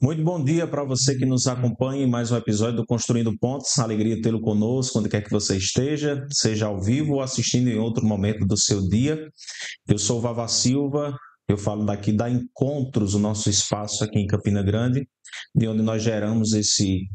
Muito bom dia para você que nos acompanha em mais um episódio do Construindo Pontes. Alegria tê-lo conosco, onde quer que você esteja, seja ao vivo ou assistindo em outro momento do seu dia. Eu sou o Vava Silva, eu falo daqui da Encontros, o nosso espaço aqui em Campina Grande, de onde nós geramos esse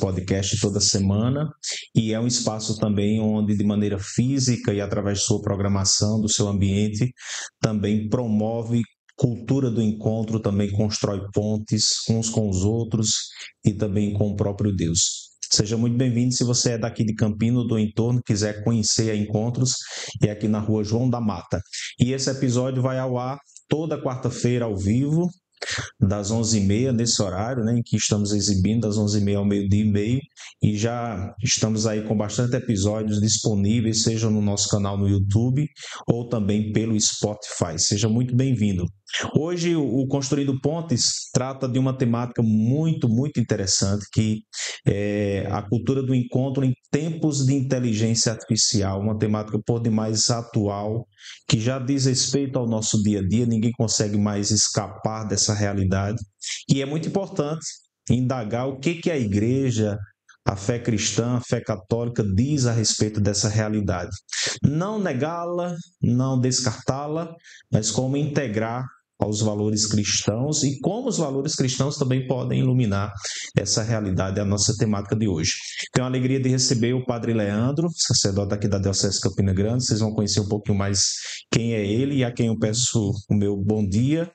podcast toda semana, e é um espaço também onde, de maneira física e através de sua programação, do seu ambiente, também promove cultura do encontro, também constrói pontes uns com os outros e também com o próprio Deus. Seja muito bem-vindo. Se você é daqui de Campina ou do entorno, quiser conhecer a Encontros, é aqui na rua João da Mata. E esse episódio vai ao ar toda quarta-feira ao vivo, das 11h30, nesse horário, né, em que estamos exibindo, das 11h30 ao meio-dia e meio, e já estamos aí com bastante episódios disponíveis, seja no nosso canal no YouTube ou também pelo Spotify. Seja muito bem-vindo. Hoje, o Construindo Pontes trata de uma temática muito interessante, que é a cultura do encontro em tempos de inteligência artificial, uma temática por demais atual, que já diz respeito ao nosso dia a dia, ninguém consegue mais escapar dessa realidade, e é muito importante indagar o que a igreja, a fé cristã, a fé católica diz a respeito dessa realidade. Não negá-la, não descartá-la, mas como integrar aos valores cristãos e como os valores cristãos também podem iluminar essa realidade, a nossa temática de hoje. Tenho a alegria de receber o Padre Leandro, sacerdote aqui da Diocese de Campina Grande. Vocês vão conhecer um pouquinho mais quem é ele, e a quem eu peço o meu bom dia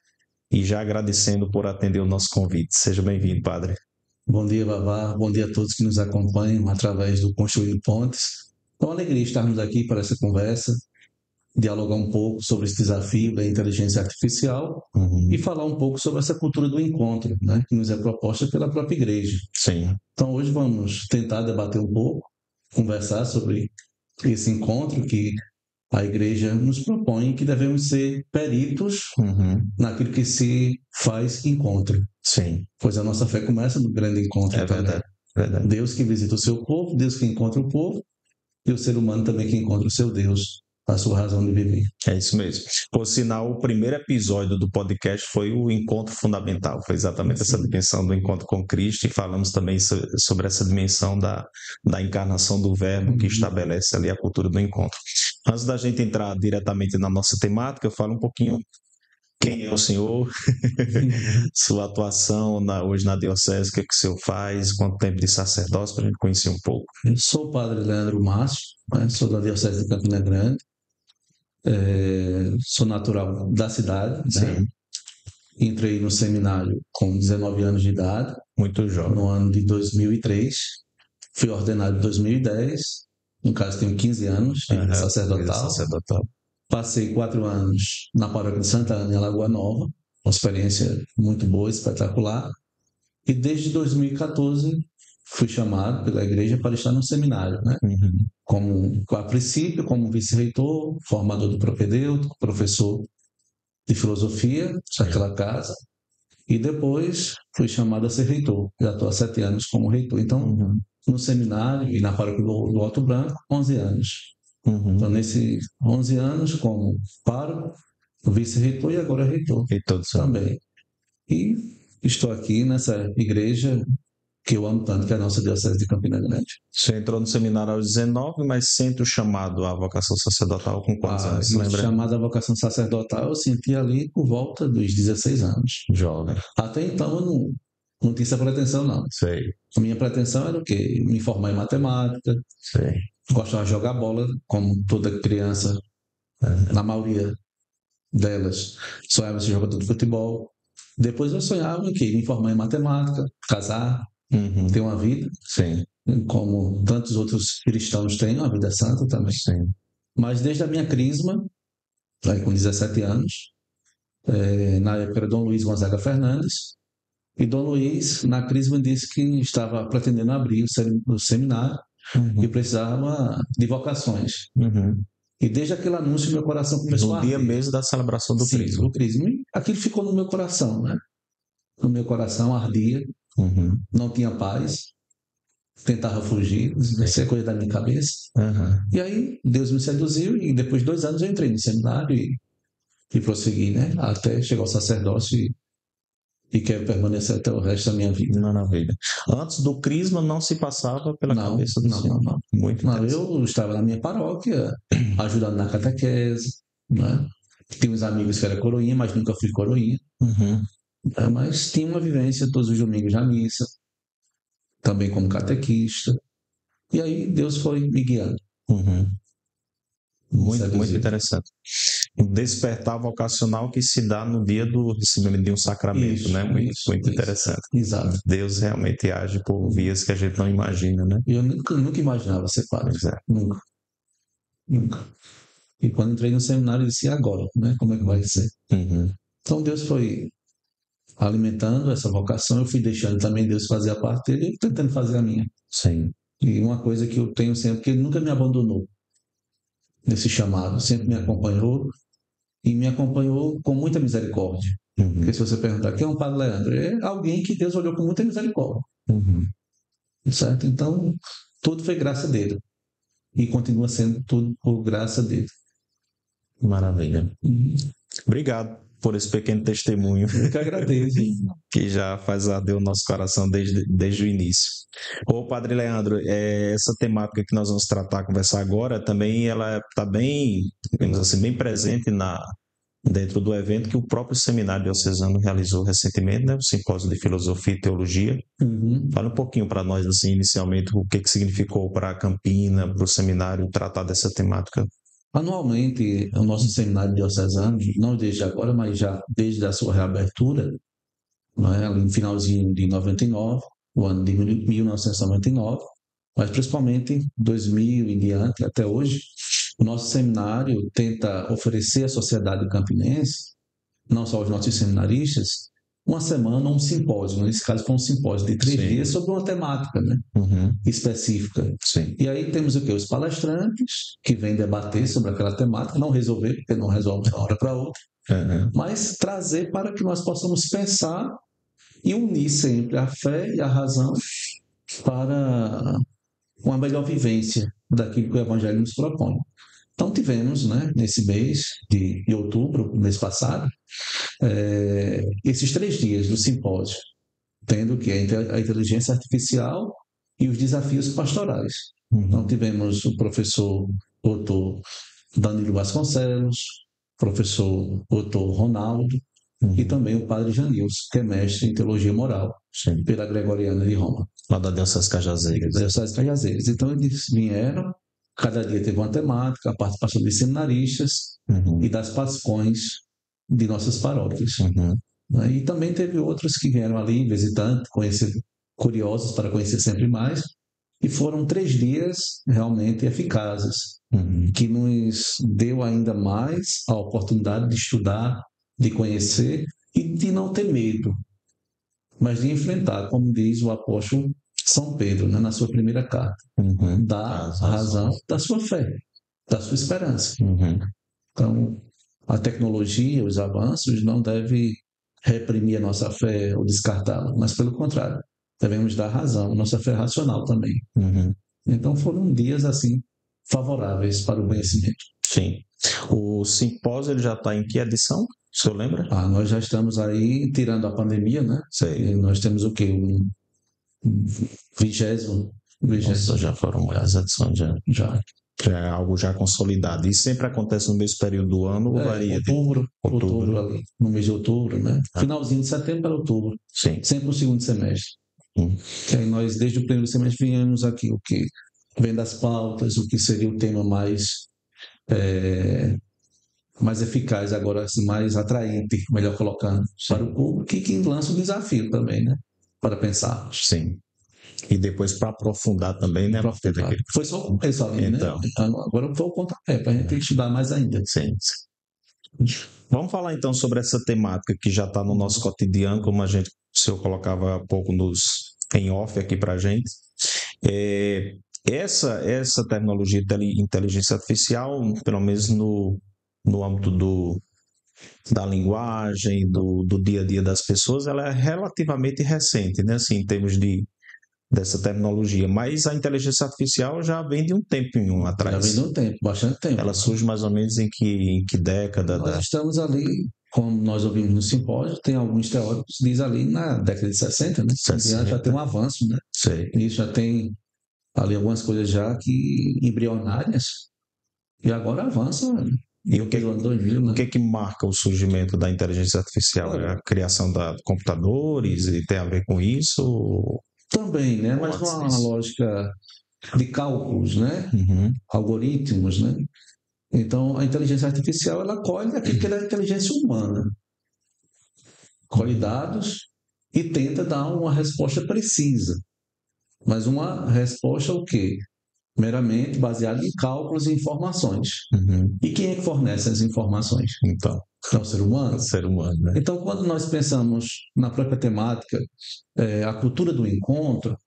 e já agradecendo por atender o nosso convite. Seja bem-vindo, Padre. Bom dia, Vavá. Bom dia a todos que nos acompanham através do Construindo Pontes. É uma alegria estarmos aqui para essa conversa, dialogar um pouco sobre esse desafio da inteligência artificial e falar um pouco sobre essa cultura do encontro, né, que nos é proposta pela própria igreja. Sim. Então, hoje vamos tentar debater um pouco, conversar sobre esse encontro que a igreja nos propõe, que devemos ser peritos naquilo que se faz encontro. Sim. Pois a nossa fé começa no grande encontro também. Verdade. Deus que visita o seu povo, Deus que encontra o povo, e o ser humano também que encontra o seu Deus, a sua razão de viver. É isso mesmo. Por sinal, o primeiro episódio do podcast foi o encontro fundamental, foi exatamente essa dimensão do encontro com Cristo, e falamos também sobre essa dimensão da encarnação do Verbo, que estabelece ali a cultura do encontro. Antes da gente entrar diretamente na nossa temática, eu falo um pouquinho quem é o senhor, sua atuação hoje na diocese, o que o senhor faz, quanto tempo de sacerdócio, para a gente conhecer um pouco. Eu sou o padre Leandro Márcio, sou da diocese de Campina Grande, sou natural da cidade, né? Entrei no seminário com 19 anos de idade, muito jovem, no ano de 2003, fui ordenado em 2010, no caso tenho 15 anos de sacerdotal. Passei 4 anos na paróquia de Santa Ana, em Alagoa Nova, uma experiência muito boa, espetacular. E desde 2014 fui chamado pela igreja para estar no seminário, né? A princípio, como vice-reitor, formador do propedêutico, professor de filosofia daquela casa. E depois fui chamado a ser reitor. Já estou há 7 anos como reitor. Então, no seminário e na paróquia do Alto Branco, 11 anos. Então, nesses 11 anos, como pároco, vice-reitor e agora reitor também. E estou aqui nessa igreja que eu amo tanto, que é a nossa Diocese de Campina Grande. Você entrou no seminário aos 19, mas sente o chamado à vocação sacerdotal com quantos anos? O chamado à vocação sacerdotal eu senti ali por volta dos 16 anos. Jovem. Até então eu não tinha essa pretensão, não. Sei. A minha pretensão era o quê? Me formar em matemática. Sei. Gostava de jogar bola, como toda criança, na maioria delas, sonhava ser jogador de futebol. Depois eu sonhava o quê? Me formar em matemática, casar, ter uma vida. Sim. Como tantos outros cristãos têm, uma vida santa também. Sim. Mas desde a minha crisma, aí com 17 anos, na época era Dom Luiz Gonzaga Fernandes, e Dom Luiz, na crisma, disse que estava pretendendo abrir o seminário e precisava de vocações. E desde aquele anúncio, meu coração começou a arder. No dia mesmo da celebração do crisma. Do crisma. E aquilo ficou no meu coração, né? No meu coração ardia, não tinha paz, tentava fugir, isso é coisa da minha cabeça. E aí Deus me seduziu, e depois de 2 anos eu entrei no seminário e prossegui, né? Até chegar ao sacerdócio e quero permanecer até o resto da minha vida. Maravilha. Antes do Crisma não se passava pela cabeça do senhor? Não. Muito eu estava na minha paróquia, ajudando na catequese, né? Tinha uns amigos que eram coroinha, mas nunca fui coroinha. Uhum. Mas tinha uma vivência todos os domingos na missa, também como catequista. E aí Deus foi me guiando. Uhum. Muito interessante. Um despertar vocacional que se dá no dia do recebimento de um sacramento, né? Muito interessante. Exato. Deus realmente age por vias que a gente não imagina, né? Eu nunca imaginava ser padre. Nunca. E quando entrei no seminário, eu disse, e agora? Né? Como é que vai ser? Uhum. Então Deus foi alimentando essa vocação, eu fui deixando também Deus fazer a parte dele e tentando fazer a minha. Sim. E uma coisa que eu tenho sempre, que ele nunca me abandonou nesse chamado, sempre me acompanhou e me acompanhou com muita misericórdia. Uhum. Porque se você perguntar quem é o Padre Leandro, é alguém que Deus olhou com muita misericórdia. Uhum. Certo? Então, tudo foi graça dele. E continua sendo tudo por graça dele. Maravilha. Obrigado por esse pequeno testemunho. Eu que agradeço. Que já faz arder o nosso coração desde o início. Ô, Padre Leandro, essa temática que nós vamos conversar agora, também ela está bem, digamos assim, bem presente dentro do evento que o próprio Seminário Diocesano realizou recentemente, né? O Simpósio de Filosofia e Teologia. Uhum. Fala um pouquinho para nós, assim, inicialmente, o que significou para a Campina, para o seminário, tratar dessa temática. Anualmente, o nosso Seminário Diocesano, não desde agora, mas já desde a sua reabertura, né, ali no finalzinho de 99, o ano de 1999, mas principalmente 2000 em diante, até hoje, o nosso seminário tenta oferecer à sociedade campinense, não só aos nossos seminaristas, uma semana, um simpósio. Nesse caso, foi um simpósio de 3 dias sobre uma temática, né? Específica. Sim. E aí temos o quê? Os palestrantes que vêm debater sobre aquela temática, não resolver, porque não resolve de uma hora para outra, mas trazer para que nós possamos pensar e unir sempre a fé e a razão para uma melhor vivência daquilo que o Evangelho nos propõe. Então tivemos, né, nesse mês de outubro, mês passado, esses 3 dias do simpósio, tendo que a inteligência artificial e os desafios pastorais. Então tivemos o professor doutor Danilo Vasconcelos, professor doutor Ronaldo, e também o padre Janilson, que é mestre em teologia moral, pela Gregoriana de Roma. Lá da Diocese Cajazeiras. Então eles vieram, cada dia teve uma temática, a participação de seminaristas e das pascões de nossas paróquias. E também teve outros que vieram ali, visitantes, curiosos para conhecer sempre mais, e foram 3 dias realmente eficazes, que nos deu ainda mais a oportunidade de estudar, de conhecer e de não ter medo, mas de enfrentar, como diz o apóstolo São Pedro, né, na sua primeira carta, da razão da sua fé, da sua esperança. Então, a tecnologia, os avanços não devem reprimir a nossa fé ou descartá-la, mas pelo contrário, devemos dar razão, nossa fé racional também. Então foram dias assim favoráveis para o conhecimento. Sim. O simpósio ele já está em que edição? O senhor lembra? Nós já estamos aí, tirando a pandemia, né? Sei. Nós temos o quê? Um 20º. Nossa, já foram várias edições já. Já é algo já consolidado. E sempre acontece no mesmo período do ano ou varia? Outubro ali, no mês de outubro, né? Finalzinho de setembro para outubro. Sim. Sempre no segundo semestre. Que aí nós, desde o primeiro semestre, viemos aqui o que vem das pautas, o que seria o tema mais eficaz agora, assim, mais atraente, melhor colocando, para o público, que lança o desafio também, né? Para pensar. Sim. E depois para aprofundar também, né? Foi só o começo ali, então, né? Agora foi o pontapé, para a gente estudar mais ainda. Sim. Vamos falar então sobre essa temática que já está no nosso cotidiano, como o senhor colocava há pouco em off aqui para a gente. Essa tecnologia de inteligência artificial, pelo menos no âmbito da linguagem, do dia a dia das pessoas, ela é relativamente recente, né? Assim, em termos dessa tecnologia, mas a inteligência artificial já vem de um tempinho atrás. Já vem de um tempo, bastante tempo. Ela surge mais ou menos em que década? Nós estamos ali como nós ouvimos no simpósio, tem alguns teóricos que dizem ali na década de 60, né? 60. Já tem um avanço, né? Sim. Isso já tem ali algumas coisas já que embrionárias, e agora avançam, né? E o que marca o surgimento da inteligência artificial? É a criação de computadores e tem a ver com isso? Também, né? Mas numa lógica de cálculos, né? Algoritmos, né? Então, a inteligência artificial, ela colhe aquilo que é a inteligência humana. Colhe dados e tenta dar uma resposta precisa. Mas uma resposta o quê? Meramente baseada em cálculos e informações. E quem é que fornece as informações? Então, é o ser humano. O ser humano, né? Então, quando nós pensamos na própria temática, a cultura do encontro,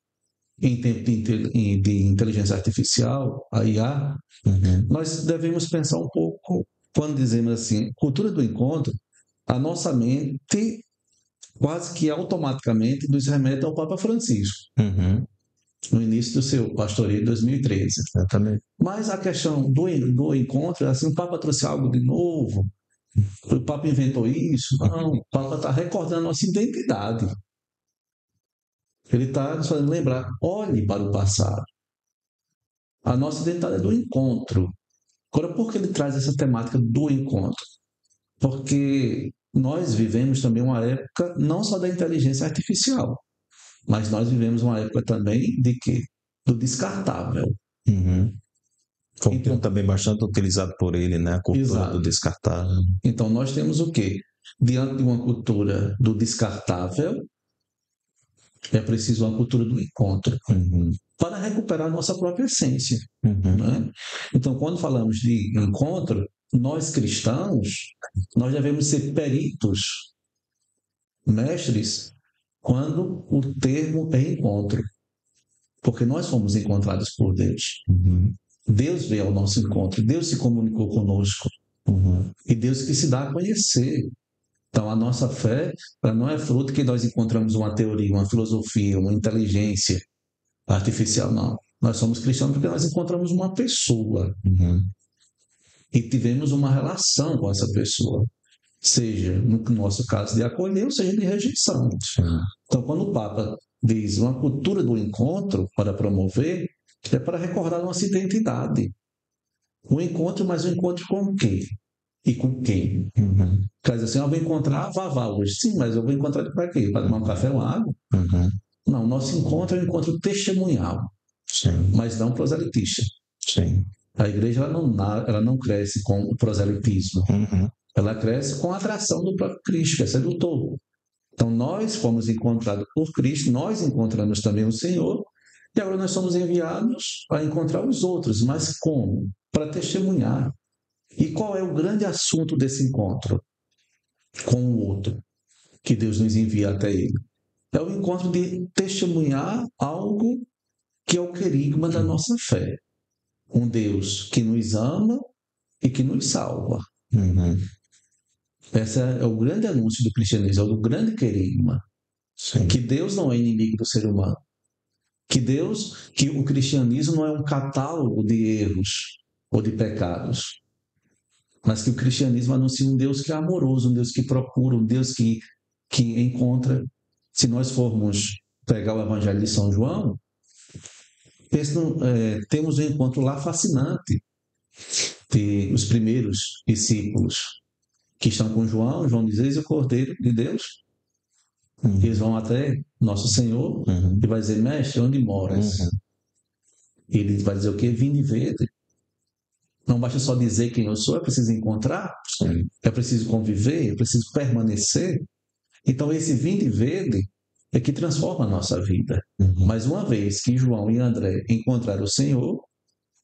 em tempo de inteligência artificial, a IA, nós devemos pensar um pouco, quando dizemos assim, cultura do encontro, a nossa mente quase que automaticamente nos remete ao Papa Francisco, no início do seu pastoreio de 2013. Exatamente. Mas a questão do encontro, assim, o Papa trouxe algo de novo, o Papa inventou isso? Não, o Papa está recordando a nossa identidade. Ele está nos fazendo lembrar, olhe para o passado. A nossa identidade é do encontro. Agora, por que ele traz essa temática do encontro? Porque nós vivemos também uma época não só da inteligência artificial, mas nós vivemos uma época também de quê? Do descartável. Foi um termo também bastante utilizado por ele, né? A cultura do descartável. Então, nós temos o quê? Diante de uma cultura do descartável, é preciso uma cultura do encontro para recuperar a nossa própria essência. Né? Então, quando falamos de encontro, nós cristãos, nós devemos ser peritos, mestres, quando o termo é encontro. Porque nós fomos encontrados por Deus. Deus veio ao nosso encontro, Deus se comunicou conosco. E Deus que se dá a conhecer. Então, a nossa fé não é fruto que nós encontramos uma teoria, uma filosofia, uma inteligência artificial, não. Nós somos cristãos porque nós encontramos uma pessoa e tivemos uma relação com essa pessoa, seja, no nosso caso, de acolher ou seja, de rejeição. Então, quando o Papa diz uma cultura do encontro para promover, é para recordar nossa identidade. O encontro, mas o encontro com o quê? E com quem? Quer dizer assim, eu vou encontrar a Vavá hoje. Sim, mas eu vou encontrar ele para quê? Para tomar um café ou água? Não, nosso encontro é um encontro testemunhal, mas não proselitista. A igreja ela não cresce com o proselitismo. Ela cresce com a atração do próprio Cristo, que é sedutor. Então, nós fomos encontrados por Cristo, nós encontramos também o Senhor, e agora nós somos enviados a encontrar os outros. Mas como? Para testemunhar. E qual é o grande assunto desse encontro com o outro que Deus nos envia até ele? É o encontro de testemunhar algo que é o querigma da nossa fé. Um Deus que nos ama e que nos salva. Esse é o grande anúncio do cristianismo, é o grande querigma. Que Deus não é inimigo do ser humano. Que o cristianismo não é um catálogo de erros ou de pecados. Mas que o cristianismo anuncia um Deus que é amoroso, um Deus que procura, um Deus que encontra. Se nós formos pegar o Evangelho de São João, temos um encontro lá fascinante de os primeiros discípulos que estão com João diz, eis o Cordeiro de Deus. Eles vão até Nosso Senhor e vai dizer, mestre, onde moras? Ele vai dizer o quê? Vinde ver. Não basta só dizer quem eu sou, é preciso encontrar, é preciso conviver, é preciso permanecer. Então, esse vinde verde é que transforma a nossa vida. Mas uma vez que João e André encontraram o Senhor,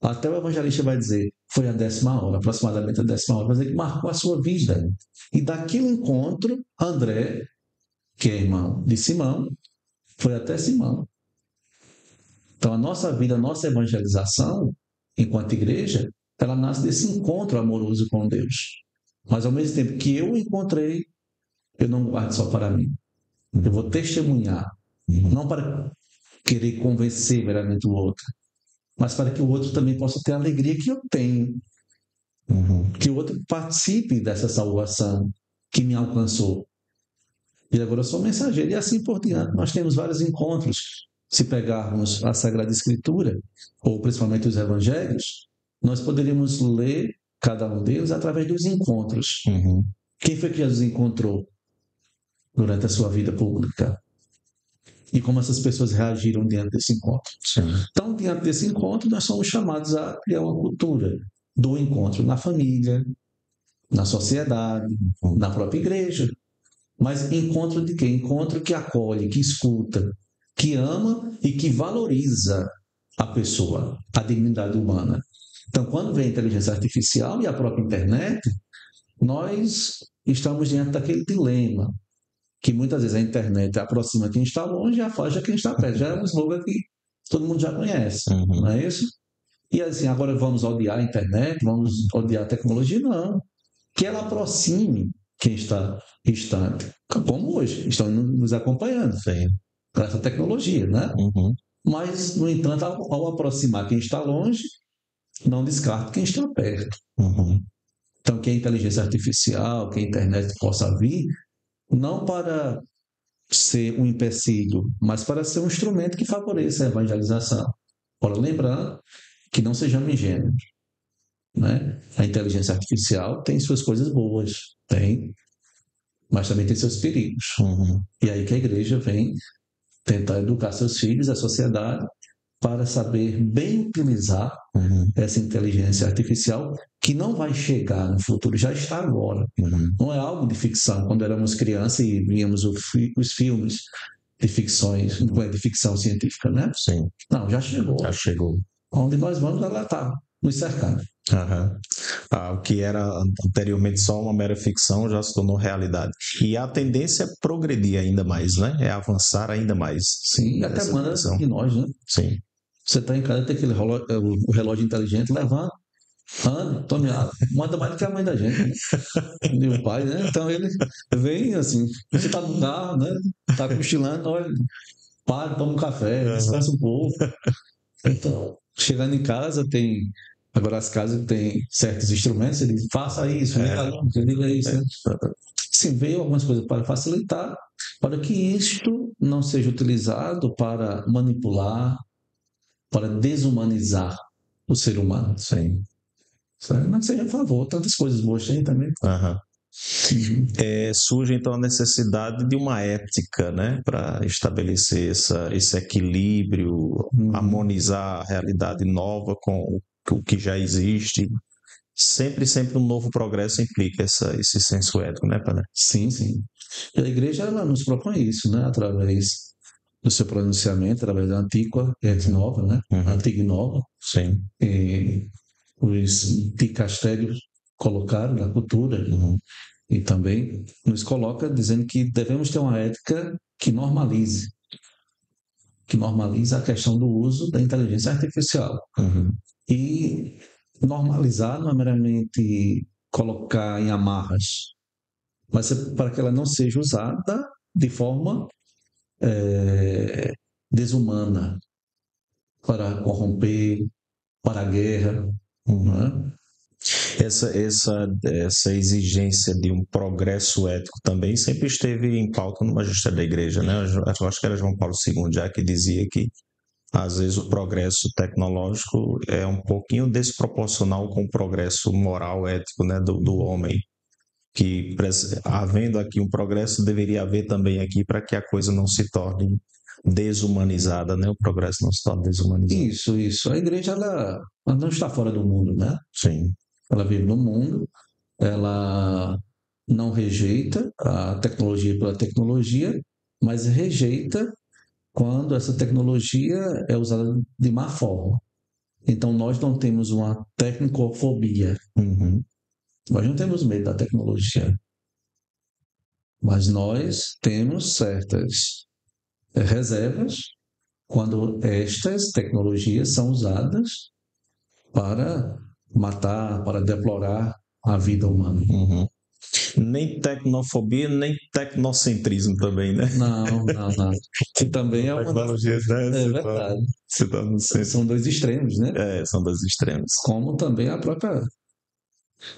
até o evangelista vai dizer, foi a 10ª hora, aproximadamente a 10ª hora, vai dizer que marcou a sua vida. E daquele encontro, André, que é irmão de Simão, foi até Simão. Então, a nossa vida, a nossa evangelização, enquanto igreja, ela nasce desse encontro amoroso com Deus. Mas, ao mesmo tempo que eu o encontrei, eu não guardo só para mim. Eu vou testemunhar. Não para querer convencer verdadeiramente o outro, mas para que o outro também possa ter a alegria que eu tenho. Que o outro participe dessa salvação. que me alcançou. E agora eu sou mensageiro, e assim por diante. Nós temos vários encontros. Se pegarmos a Sagrada Escritura, ou principalmente os Evangelhos, nós poderíamos ler cada um deles através dos encontros. Quem foi que Jesus encontrou durante a sua vida pública? E como essas pessoas reagiram diante desse encontro. Então, diante desse encontro, nós somos chamados a criar uma cultura do encontro na família, na sociedade, na própria igreja. Mas encontro de quê? Encontro que acolhe, que escuta, que ama e que valoriza a pessoa, a dignidade humana. Então, quando vem a inteligência artificial e a própria internet, nós estamos diante daquele dilema que muitas vezes a internet aproxima quem está longe e afasta quem está perto. Já é um slogan que todo mundo já conhece, não é isso? E assim, agora vamos odiar a internet, vamos odiar a tecnologia? Não. Que ela aproxime quem está distante, como hoje, estão nos acompanhando com essa tecnologia, né? Mas, no entanto, ao aproximar quem está longe, não descarta quem está perto. Então, que a inteligência artificial, que a internet possa vir, não para ser um empecilho, mas para ser um instrumento que favoreça a evangelização. Ora, lembrando que não sejamos ingênuos, né? A inteligência artificial tem suas coisas boas, mas também tem seus perigos. E aí que a igreja vem tentar educar seus filhos, a sociedade, para saber bem utilizar essa inteligência artificial, que não vai chegar no futuro, já está agora. Não é algo de ficção. Quando éramos crianças e víamos os filmes de ficção científica, né? Não, já chegou. Já chegou. Onde nós vamos, ela está nos cercando. O que era anteriormente só uma mera ficção já se tornou realidade. E a tendência é progredir ainda mais, né? É avançar ainda mais. Sim, até manda em nós, né? Sim. Você está em casa, tem aquele o relógio inteligente, levanta, anda, tome água, manda mais do que a mãe da gente, né? E o pai, né? Então ele vem assim, você está no carro, né? Está cochilando, olha, para, toma um café, descansa um pouco. Então, chegando em casa, agora as casas têm certos instrumentos, ele faça isso, liga isso, né? Sim, veio algumas coisas para facilitar, para que isto não seja utilizado para manipular, para desumanizar o ser humano. Não seja a favor, tantas coisas boas tem também. Surge então a necessidade de uma ética, né, para estabelecer esse equilíbrio, harmonizar a realidade nova com o que já existe. Sempre um novo progresso implica esse senso ético, né, Padre? Sim. E a igreja ela nos propõe isso, né, através do seu pronunciamento, através da Antiqua e Nova, né? Antiga e Nova. E os dicastérios colocaram na cultura e também nos coloca dizendo que devemos ter uma ética que normalize a questão do uso da inteligência artificial. E normalizar não é meramente colocar em amarras, mas é para que ela não seja usada de forma desumana, para corromper, para a guerra. Né? Essa exigência de um progresso ético também sempre esteve em pauta no magistério da igreja, né? Eu acho que era João Paulo II já que dizia que às vezes o progresso tecnológico é um pouquinho desproporcional com o progresso moral, ético, né, do homem. Que havendo aqui um progresso, deveria haver também aqui para que a coisa não se torne desumanizada, né? O progresso não se torne desumanizado. Isso. A igreja ela não está fora do mundo, né? Sim. Ela vive no mundo, ela não rejeita a tecnologia pela tecnologia, mas rejeita quando essa tecnologia é usada de má forma. Então, nós não temos uma tecnofobia. Nós não temos medo da tecnologia. Mas nós temos certas reservas quando estas tecnologias são usadas para matar, para deplorar a vida humana. Nem tecnofobia, nem tecnocentrismo também, né? Não. Que também é uma tecnologia, né? É verdade. São dois extremos, né? São dois extremos. Como também a própria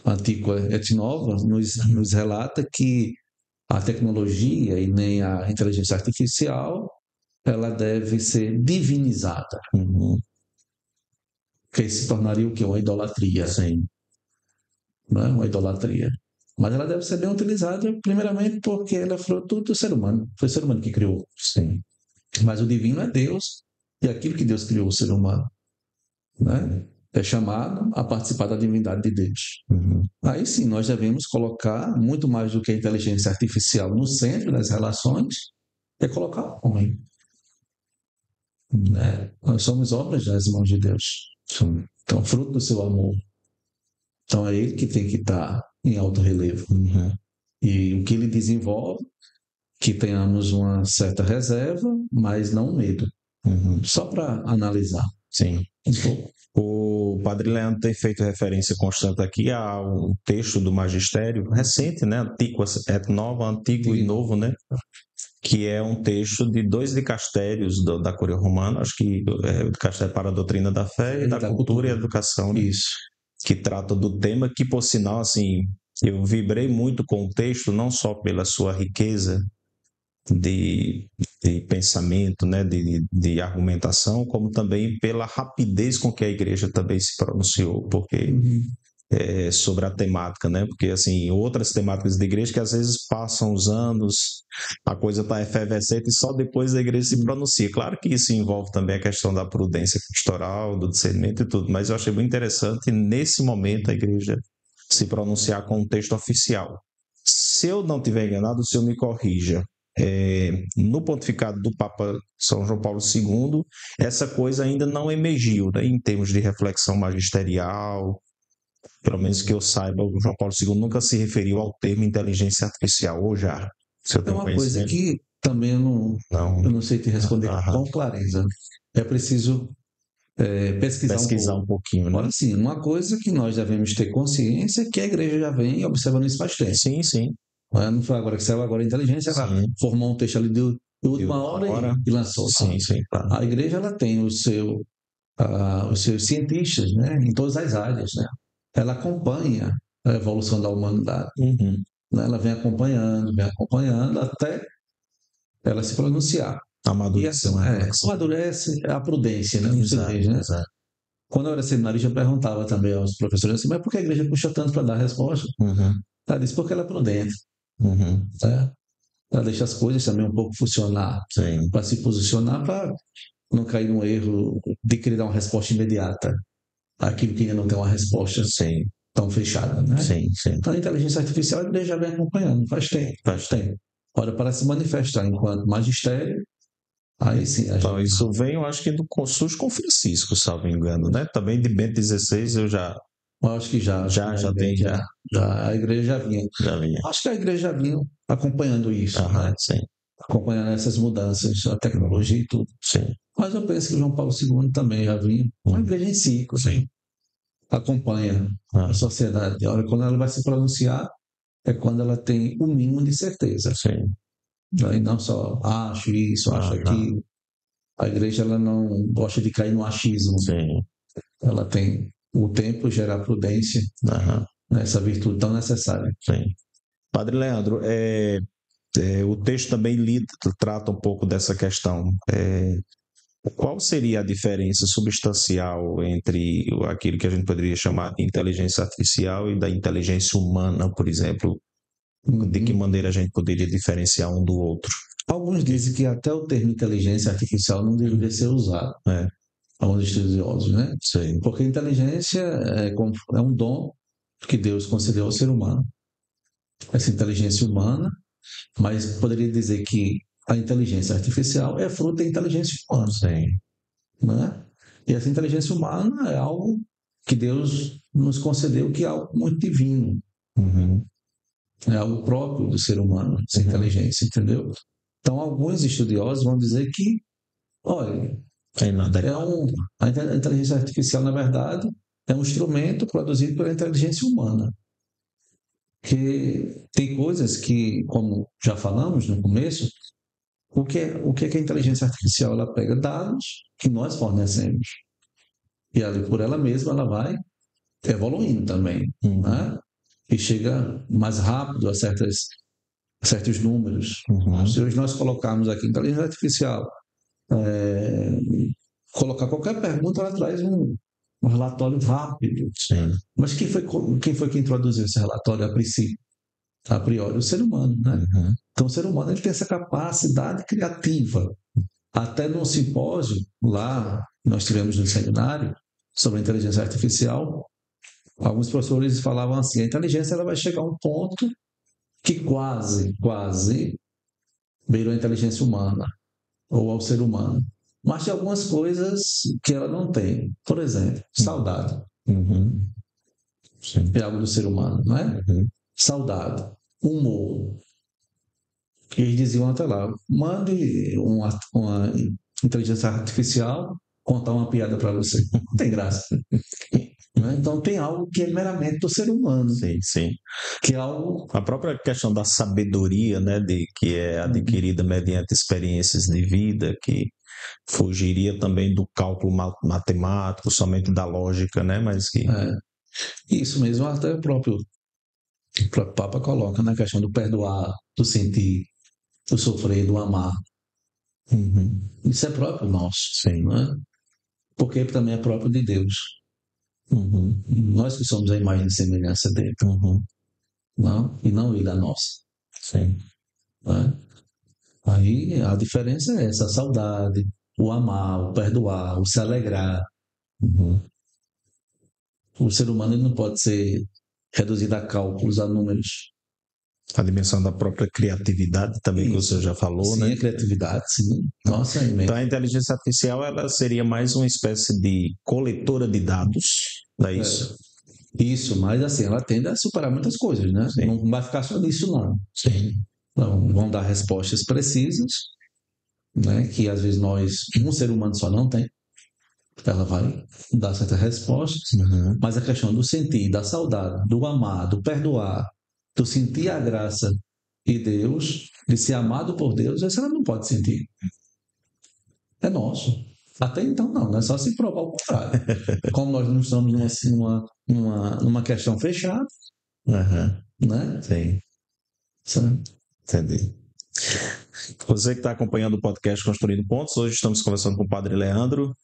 Antiqua et Nova nos relata que a tecnologia e nem a inteligência artificial ela deve ser divinizada. Que se tornaria o quê? Uma idolatria. Sim. Não é uma idolatria. Mas ela deve ser bem utilizada, primeiramente, porque ela é fruto do ser humano. Foi o ser humano que criou. Sim. Mas o divino é Deus e aquilo que Deus criou o ser humano, né? É chamado a participar da divindade de Deus. Aí sim, nós devemos colocar muito mais do que a inteligência artificial no centro das relações, é colocar o homem. Né? Nós somos obras das mãos de Deus. Então, fruto do seu amor. Então, é ele que tem que estar em alto relevo. E o que ele desenvolve, que tenhamos uma certa reserva, mas não medo. Só para analisar. Sim. O Padre Leandro tem feito referência constante aqui a um texto do Magistério recente, né? Antigo et Nova, Antigo e Novo, né? Que é um texto de 2 dicastérios da Cúria Romana, acho que é o dicastério para a doutrina da fé e da cultura e educação, né? Isso. Que trata do tema que, por sinal, assim, eu vibrei muito com o texto, não só pela sua riqueza de pensamento, né, de argumentação, como também pela rapidez com que a igreja também se pronunciou, porque sobre a temática, né? Porque assim, outras temáticas da igreja que às vezes passam os anos, a coisa está efervescente e só depois a igreja se pronuncia. Claro que isso envolve também a questão da prudência pastoral, do discernimento e tudo, mas eu achei muito interessante nesse momento a igreja se pronunciar com um texto oficial. Se eu não estiver enganado, o senhor me corrija. No pontificado do Papa São João Paulo II, essa coisa ainda não emergiu, né, em termos de reflexão magisterial. Pelo menos que eu saiba, o João Paulo II nunca se referiu ao termo inteligência artificial, ou já? É uma coisa que também eu não sei te responder com clareza. É preciso pesquisar um pouquinho, né? Agora sim, uma coisa que nós devemos ter consciência é que a igreja já vem observando isso faz tempo. Sim. Não foi agora que saiu agora a inteligência, ela formou um texto ali de última hora e lançou. Sim. Tá. A igreja ela tem os seus cientistas, né, em todas as áreas, né? Ela acompanha a evolução da humanidade. Né? Ela vem acompanhando até ela se pronunciar. Amadurece a prudência, né? Exato. Quando eu era seminarista, eu perguntava também aos professores assim, mas por que a igreja puxa tanto para dar resposta? Ela disse, porque ela é prudente. Né? Ela deixa as coisas também um pouco funcionar, para se posicionar, para não cair num erro de querer dar uma resposta imediata àquilo que ainda não tem uma resposta tão fechada. Né? Então, a inteligência artificial a igreja já vem acompanhando, faz tempo. Ora, para se manifestar enquanto magistério, aí sim. Então, isso vem, eu acho que do consórcio com Francisco, salvo engano, né? Também de Bento XVI eu acho que já tem. A igreja já vinha. Acho que a igreja já vinha acompanhando isso, né? Acompanhando essas mudanças, a tecnologia e tudo. Mas eu penso que João Paulo II também já vinha. A igreja em si, acompanha a sociedade. Quando ela vai se pronunciar, é quando ela tem o mínimo de certeza. E não só acho isso, acho aquilo. A igreja ela não gosta de cair no achismo. Ela tem o tempo gera a prudência, essa virtude tão necessária. Padre Leandro, o texto também trata um pouco dessa questão. Qual seria a diferença substancial entre aquilo que a gente poderia chamar de inteligência artificial e da inteligência humana, por exemplo? De que maneira a gente poderia diferenciar um do outro? Alguns dizem que até o termo inteligência artificial não deveria ser usado. Alguns estudiosos, né? Porque a inteligência é um dom que Deus concedeu ao ser humano. Essa inteligência humana, mas poderia dizer que a inteligência artificial é fruto da inteligência humana. Né? E essa inteligência humana é algo que Deus nos concedeu, que é algo muito divino. É algo próprio do ser humano, essa inteligência, entendeu? Então, alguns estudiosos vão dizer que, olha, a inteligência artificial, na verdade, é um instrumento produzido pela inteligência humana. Que tem coisas que, como já falamos no começo, o que é a inteligência artificial? Ela pega dados que nós fornecemos e ali por ela mesma ela vai evoluindo também, né? E chega mais rápido a certos números. Se hoje nós colocarmos aqui inteligência artificial, colocar qualquer pergunta, ela traz um relatório rápido. Sim. Mas quem foi que introduziu esse relatório a princípio? A priori, o ser humano, né? Então, o ser humano ele tem essa capacidade criativa. Até num simpósio, lá, nós tivemos no seminário, sobre a inteligência artificial, alguns professores falavam assim, a inteligência ela vai chegar a um ponto que quase beira a inteligência humana, ou ao ser humano. Mas tem algumas coisas que ela não tem. Por exemplo, saudade. Sim. É algo do ser humano, não é? Saudade, humor. Eles diziam até lá, mande uma inteligência artificial contar uma piada para você. Não tem graça. Então tem algo que é meramente do ser humano. Sim, sim. Que é algo... A própria questão da sabedoria, né, que é adquirida mediante experiências de vida, que fugiria também do cálculo matemático, somente da lógica, né, mas que... Isso mesmo, até o próprio Papa coloca na questão do perdoar, do sentir, do sofrer, do amar. Isso é próprio nosso. Sim. Não é? Porque também é próprio de Deus. Nós que somos a imagem e semelhança dele. Não? E não ele a nossa. Sim. Né? Aí a diferença é essa, a saudade, o amar, o perdoar, o se alegrar. O ser humano ele não pode ser reduzido a cálculos, a números. A dimensão da própria criatividade também, que você já falou, sim, né? Sim, a criatividade, sim. Nossa, é imenso. Então, a inteligência artificial ela seria mais uma espécie de coletora de dados, não é isso? Isso, mas assim, ela tende a superar muitas coisas, né? Sim. Não vai ficar só nisso, não. Sim. Então, vão dar respostas precisas, né? Que às vezes um ser humano só não tem. Ela vai dar certas respostas, mas a questão do sentir, da saudade, do amar, do perdoar, do sentir a graça de Deus, de ser amado por Deus, essa ela não pode sentir. É nosso. Até então não, é só se provar o contrário. Como nós não estamos numa questão fechada, né? Sim. Entendi. Você que está acompanhando o podcast Construindo Pontos, hoje estamos conversando com o Padre Leandro,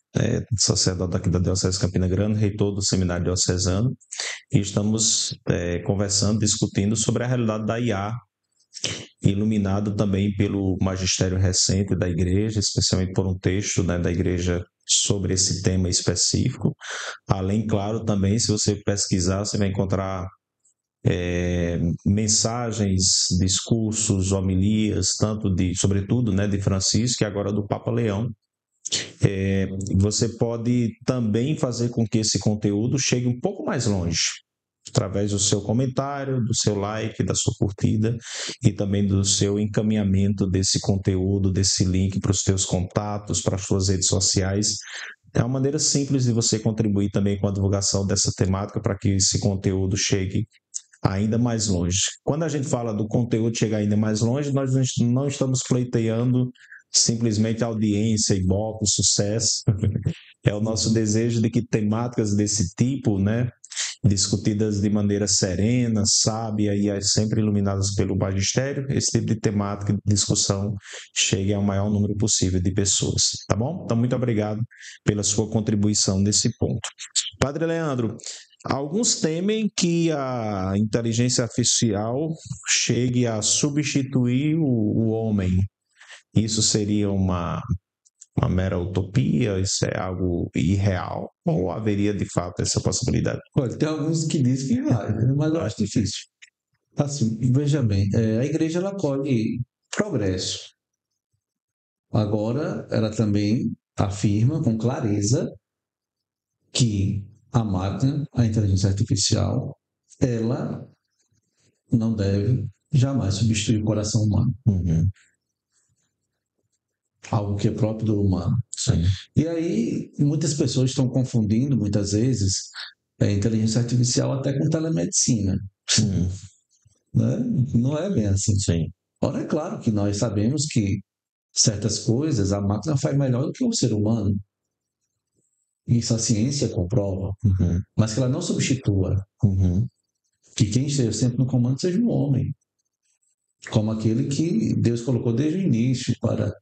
sacerdote aqui da Diocese de Campina Grande, reitor do Seminário Diocesano, e estamos conversando, discutindo sobre a realidade da IA, iluminado também pelo magistério recente da Igreja, especialmente por um texto, né, da Igreja sobre esse tema específico. Além, claro, também, se você pesquisar, você vai encontrar mensagens, discursos, homilias, sobretudo, né, de Francisco e agora do Papa Leão. Você pode também fazer com que esse conteúdo chegue um pouco mais longe, através do seu comentário, do seu like, da sua curtida e também do seu encaminhamento desse conteúdo, desse link para os seus contatos, para as suas redes sociais. É uma maneira simples de você contribuir também com a divulgação dessa temática para que esse conteúdo chegue ainda mais longe. Quando a gente fala do conteúdo chegar ainda mais longe, nós não estamos pleiteando simplesmente audiência, ibope, sucesso. É o nosso desejo de que temáticas desse tipo, né, discutidas de maneira serena, sábia e sempre iluminadas pelo magistério, esse tipo de temática de discussão chegue ao maior número possível de pessoas, tá bom? Então, muito obrigado pela sua contribuição nesse ponto. Padre Leandro, alguns temem que a inteligência artificial chegue a substituir o homem. Isso seria uma mera utopia? Isso é algo irreal? Ou haveria de fato essa possibilidade? Olha, tem alguns que dizem que vai, mas eu acho difícil. Assim, veja bem, a igreja ela colhe progresso. Agora, ela também afirma com clareza que a máquina, a inteligência artificial, ela não deve jamais substituir o coração humano. Algo que é próprio do humano. Sim. E aí, muitas pessoas estão confundindo, muitas vezes, a inteligência artificial até com telemedicina. Né? Não é bem assim. Sim. Ora, é claro que nós sabemos que certas coisas a máquina faz melhor do que o ser humano. isso a ciência comprova, mas que ela não substitua que quem esteja sempre no comando seja um homem, como aquele que Deus colocou desde o início para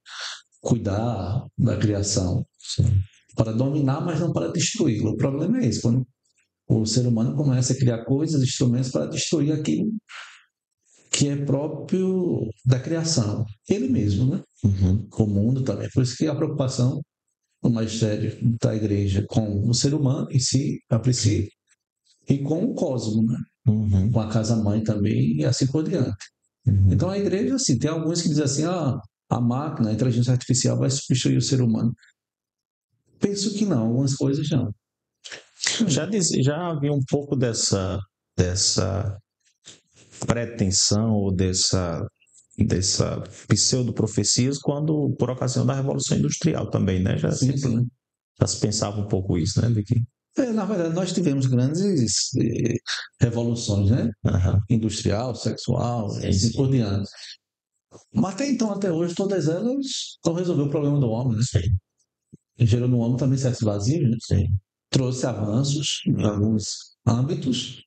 cuidar da criação, para dominar, mas não para destruí-la. O problema é esse, quando o ser humano começa a criar coisas, instrumentos para destruir aquilo que é próprio da criação, ele mesmo, né? O mundo também. Por isso que a preocupação do magistério da igreja com o ser humano em si, a princípio, e com o cosmo, né? Com a casa-mãe também, e assim por diante. Então a igreja, assim, tem alguns que dizem assim, a máquina, a inteligência artificial vai substituir o ser humano. Penso que não, algumas coisas não. Já havia um pouco dessa pretensão ou dessa pseudo-profecias quando, por ocasião da Revolução Industrial também, né? Já se pensava um pouco isso, né? Na verdade, nós tivemos grandes revoluções, né? Industrial, sexual, assim por diante. Mas até então, até hoje, todas elas não resolveram o problema do homem, né? Gerou no homem também certos vazios, né? Trouxe avanços em alguns âmbitos,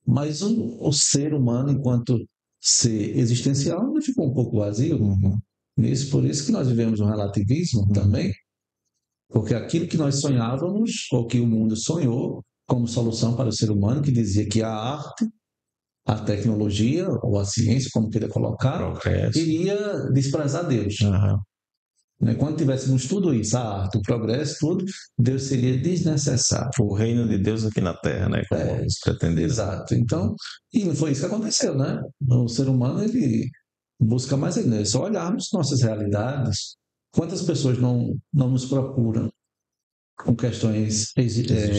mas o ser humano, enquanto ser existencial, ele ficou um pouco vazio. Por isso que nós vivemos um relativismo também, porque aquilo que nós sonhávamos, ou que o mundo sonhou como solução para o ser humano, que dizia que a arte, a tecnologia, ou a ciência, como queira colocar, iria desprezar Deus. Quando tivéssemos tudo isso, a arte, o progresso, tudo, Deus seria desnecessário. O reino de Deus aqui na Terra, né? Como eles pretenderam. Exato. Então, e não foi isso que aconteceu, né? O ser humano, ele busca mais ainda. É só olharmos nossas realidades. Quantas pessoas não nos procuram com questões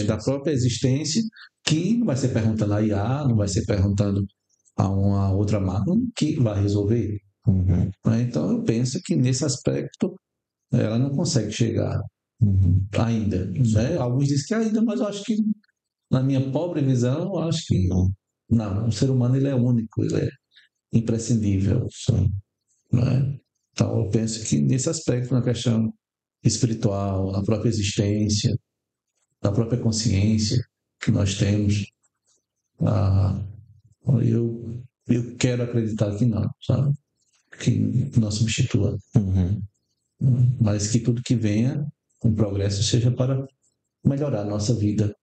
da própria existência, que não vai ser perguntando a IA, não vai ser perguntando a uma outra máquina que vai resolver. Então, eu penso que nesse aspecto ela não consegue chegar ainda. Né? Alguns dizem que ainda, mas eu acho que, na minha pobre visão, eu acho que não. O ser humano ele é único, ele é imprescindível. Né? Então, eu penso que nesse aspecto, na questão espiritual, na própria existência, na própria consciência que nós temos, eu quero acreditar que não, sabe? Que não substitua. Mas que tudo que venha, um progresso, seja para melhorar a nossa vida,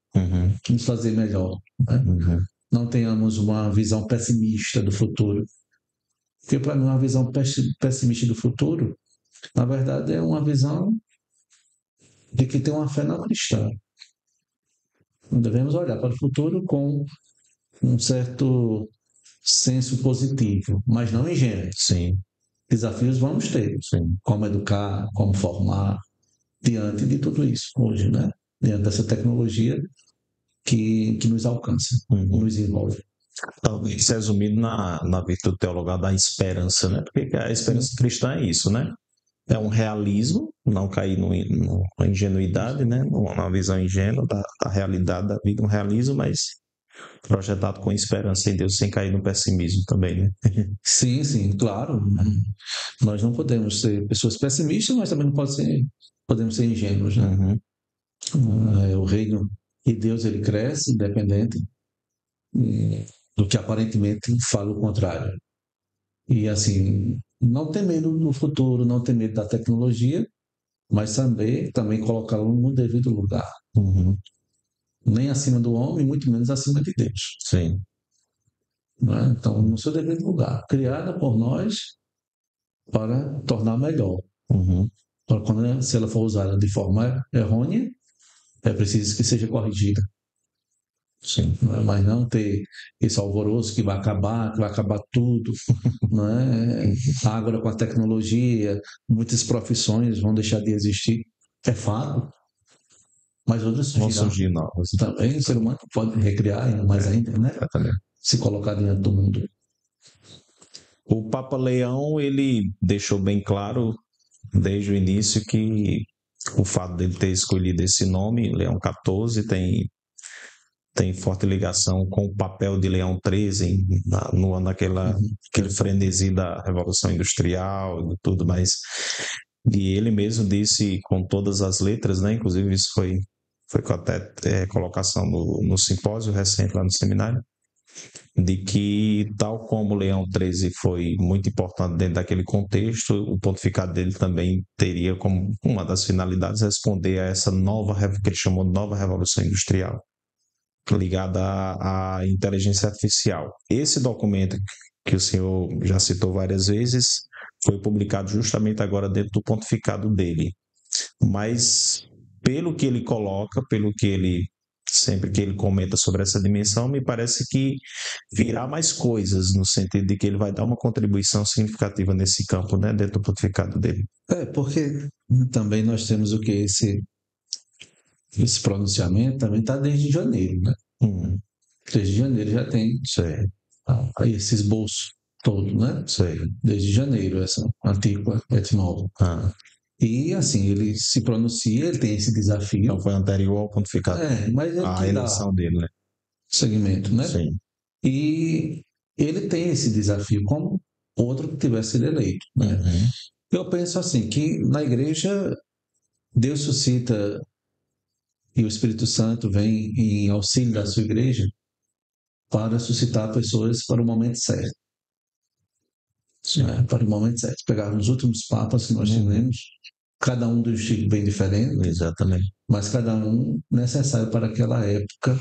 nos fazer melhor. Né? Não tenhamos uma visão pessimista do futuro. Porque, para mim, uma visão pessimista do futuro, na verdade, é uma visão de que tem uma fé não cristã. Devemos olhar para o futuro com um certo senso positivo, mas não ingênuo. Desafios vamos ter. Como educar, como formar, diante de tudo isso hoje, né? Diante dessa tecnologia que nos alcança, nos envolve. Talvez resumindo na virtude teologal da esperança, né? Porque a esperança cristã é isso, né? É um realismo, não cair numa ingenuidade, né? Numa visão ingênua da realidade da vida, um realismo, mas projetado com esperança em Deus, sem cair no pessimismo também, né? Sim, claro. Nós não podemos ser pessoas pessimistas, mas também não podemos ser ingênuos, né? O reino de Deus, ele cresce independente do que aparentemente fala o contrário. E assim, não ter medo do futuro, não ter medo da tecnologia, mas também colocá-lo no devido lugar. Nem acima do homem, muito menos acima de Deus. Né? Então, no seu devido lugar, criada por nós para tornar melhor. Se ela for usada de forma errônea, é preciso que seja corrigida. Mas não ter esse alvoroço que vai acabar tudo. Né? Agora, com a tecnologia, muitas profissões vão deixar de existir. É fato. Mas outras vão surgir novas. Também o ser humano pode recriar mais ainda, né? Se colocar diante do mundo. O Papa Leão, ele deixou bem claro desde o início que o fato dele ter escolhido esse nome, Leão XIV, tem forte ligação com o papel de Leão XIII no ano aquele frenesi da Revolução Industrial e tudo mais. E ele mesmo disse com todas as letras, né? Inclusive isso foi foi até colocação no simpósio recente lá no seminário, de que, tal como o Leão XIII foi muito importante dentro daquele contexto, o pontificado dele também teria como uma das finalidades responder a essa que ele chamou de nova revolução industrial, ligada à inteligência artificial. Esse documento, que o senhor já citou várias vezes, foi publicado justamente agora dentro do pontificado dele. Mas, pelo que ele coloca, sempre que ele comenta sobre essa dimensão, me parece que virá mais coisas, no sentido de que ele vai dar uma contribuição significativa nesse campo, né, dentro do pontificado dele. Porque também nós temos o que esse pronunciamento também está desde janeiro, né? Desde janeiro já tem esse esboço todo, né? Desde janeiro, essa antiga et nova. E, assim, ele se pronuncia, ele tem esse desafio. Então foi anterior ao pontificado. Mas ele a eleição dele, né? Segmento, né? Sim. E ele tem esse desafio como outro que tivesse sido eleito, né? Eu penso assim, que na igreja Deus suscita e o Espírito Santo vem em auxílio da sua igreja para suscitar pessoas para o momento certo. Para o momento certo. Pegar os últimos papas que nós tivemos, cada um de um estilo bem diferente. Exatamente. Mas cada um necessário para aquela época,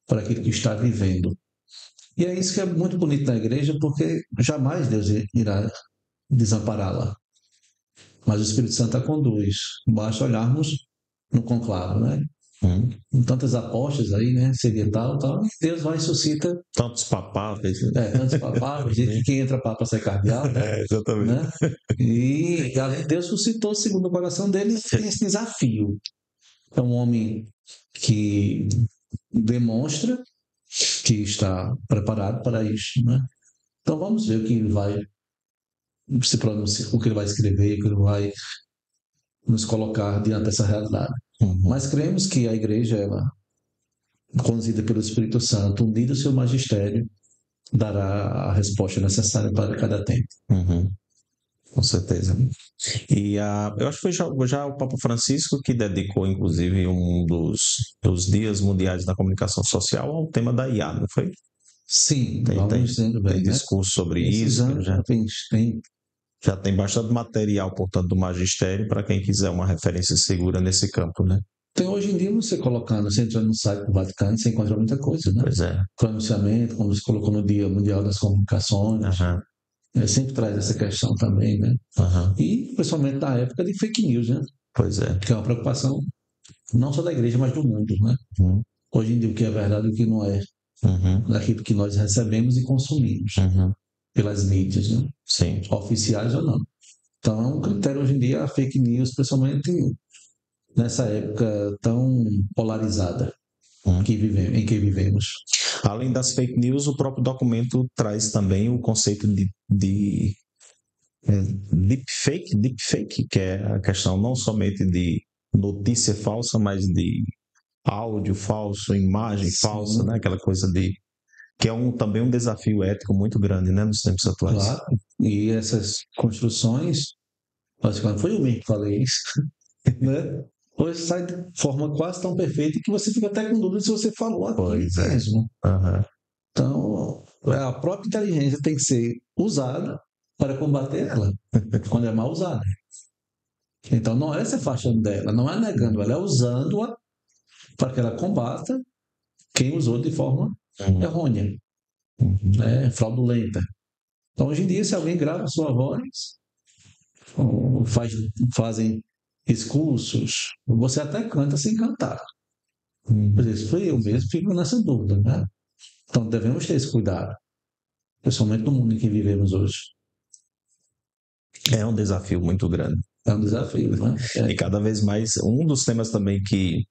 para aquilo que está vivendo. E é isso que é muito bonito na igreja, porque jamais Deus irá desampará-la. Mas o Espírito Santo a conduz. Basta olharmos no conclave, né? Tantas apostas aí, né? Seria tal, e Deus vai e suscita. Tantos papáveis. Tantos papáveis, que quem entra papa sai cardeal. Exatamente. Né? E Deus suscitou, segundo o coração dele, esse desafio. É um homem que demonstra que está preparado para isso, né? Então vamos ver o que ele vai se pronunciar, o que ele vai escrever, o que ele vai nos colocar diante dessa realidade. Mas cremos que a igreja, ela, conduzida pelo Espírito Santo, unida ao seu magistério, dará a resposta necessária para cada tempo. Com certeza. E eu acho que foi já o Papa Francisco que dedicou, inclusive, um dos dias mundiais da comunicação social ao tema da IA, não foi? Sim, tem discurso sobre isso. Já tem bastante material, portanto, do magistério para quem quiser uma referência segura nesse campo, né? Tem hoje em dia, você entra no site do Vaticano, você encontra muita coisa, né? Pois é. Pronunciamento, como você colocou no Dia Mundial das Comunicações. Sempre traz essa questão também, né? E, principalmente na época de fake news, né? Pois é. Que é uma preocupação não só da igreja, mas do mundo, né? Hoje em dia, o que é verdade e o que não é. Daquilo que nós recebemos e consumimos. Pelas mídias, né? Sim. Oficiais ou não. Então, é um critério hoje em dia a fake news, principalmente nessa época tão polarizada em que vivemos. Além das fake news, o próprio documento traz também o conceito de deepfake, que é a questão não somente de notícia falsa, mas de áudio falso, imagem falsa, né? Aquela coisa que é também um desafio ético muito grande, né, nos tempos atuais. Claro, e essas construções, basicamente foi eu mesmo que falei isso, né? Hoje sai de forma quase tão perfeita que você fica até com dúvida se você falou aquilo mesmo. Então, a própria inteligência tem que ser usada para combater ela, quando é mal usada. Então, não é se afastando dela, não é negando ela, é usando-a para que ela combata quem usou de forma errônea, fraudulenta. Então, hoje em dia, se alguém grava a sua voz, fazem discursos, você até canta sem cantar. Por isso, eu mesmo fico nessa dúvida, né? Então, devemos ter esse cuidado, principalmente no mundo em que vivemos hoje. É um desafio muito grande. É um desafio, né? E cada vez mais, um dos temas também que